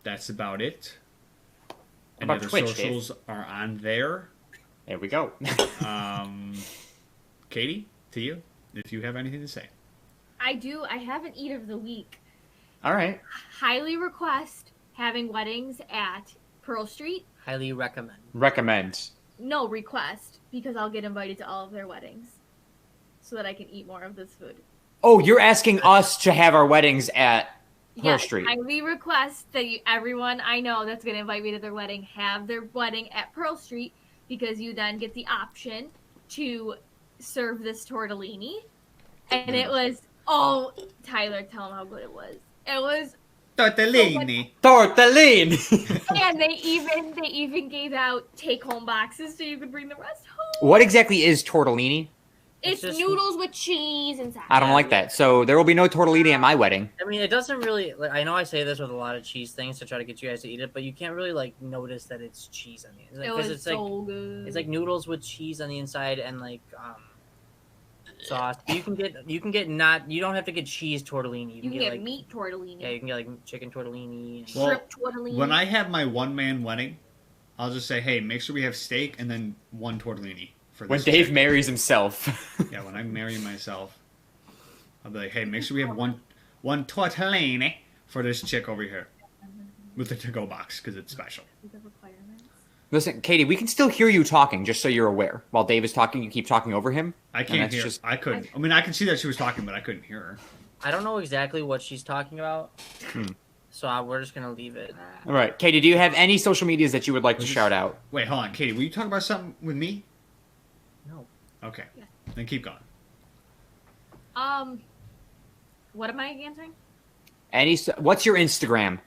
That's about it. Any about other Twitch, socials are on there. There we go. Katie, to you, if you have anything to say. I do. I have an eat of the week. All right. Highly request having weddings at Pearl Street. Highly recommend. Recommend. No, request, because I'll get invited to all of their weddings so that I can eat more of this food. Oh, you're asking us to have our weddings at Pearl Yes, Street. highly request that everyone I know that's going to invite me to their wedding have their wedding at Pearl Street, because you then get the option to serve this tortellini. And it was, Tyler, tell them how good it was. It was, Tortellini. Tortellini. and they even gave out take-home boxes so you could bring the rest home. What exactly is tortellini? It's just noodles with cheese inside. I don't like that. So there will be no tortellini at my wedding. I mean, it doesn't really. Like, I know I say this with a lot of cheese things to try to get you guys to eat it, but you can't really notice that it's cheese on the inside. It was it's so good. It's like noodles with cheese on the inside and sauce. You can get not. You don't have to get cheese tortellini. You can get meat tortellini. Yeah, you can get chicken tortellini. Well, Shrimp tortellini. When I have my one-man wedding, I'll just say, hey, make sure we have steak and then one tortellini. For When this Dave chick. marries himself. Yeah, when I marry myself, I'll be like, hey, make sure we have one tortellini for this chick over here. With the to-go box, because it's special. The requirements. Listen, Katie, we can still hear you talking, just so you're aware. While Dave is talking, you keep talking over him. I can't that's hear. just- I couldn't. I mean, I could see that she was talking, but I couldn't hear her. I don't know exactly what she's talking about, so we're just gonna leave it. All right. Katie, do you have any social medias that you would like to shout out? Wait, hold on, Katie. Were you talking about something with me? No. Okay. Then keep going. What am I answering? What's your Instagram?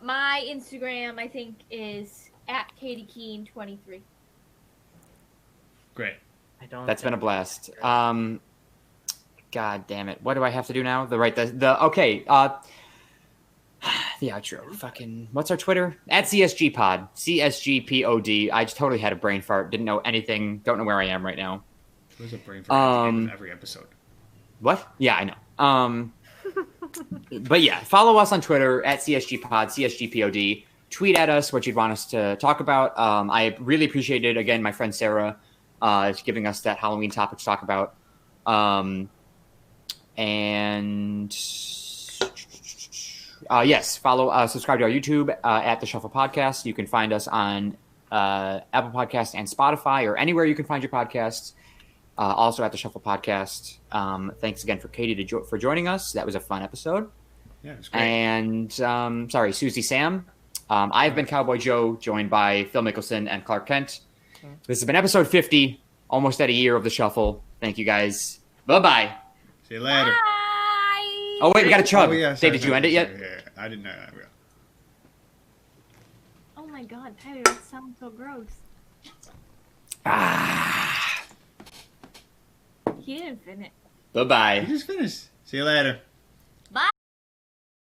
My Instagram, I think, is at Katie Keane 23. Great. I don't. That's been a think- blast. God damn it. What do I have to do now? Okay. The outro. Fucking, what's our Twitter? At CSG Pod. CSGPOD. I just totally had a brain fart. Didn't know anything. Don't know where I am right now. There's a brain fart at the end of every episode. What? Yeah, I know. But yeah, follow us on Twitter at CSG Pod, CSGPOD. tweet at us what you'd want us to talk about. I really appreciated, again, my friend Sarah giving us that Halloween topic to talk about. Yes, subscribe to our YouTube at The Shuffle Podcast. You can find us on Apple Podcasts and Spotify, or anywhere you can find your podcasts. Also at The Shuffle Podcast. Thanks again for Katie for joining us. That was a fun episode. Yeah, it was great. And Susie Sam. I've been Cowboy Joe, joined by Phil Mickelson and Clark Kent. This has been episode 50, almost at a year of The Shuffle. Thank you guys. Bye-bye. See you later. Bye. Oh, wait, we got a chug. Oh, yeah, Dave, did you end it yet? Yeah, I didn't know. Oh my God, Tyler, that sounds so gross. He didn't finish. Bye-bye. You just finished. See you later.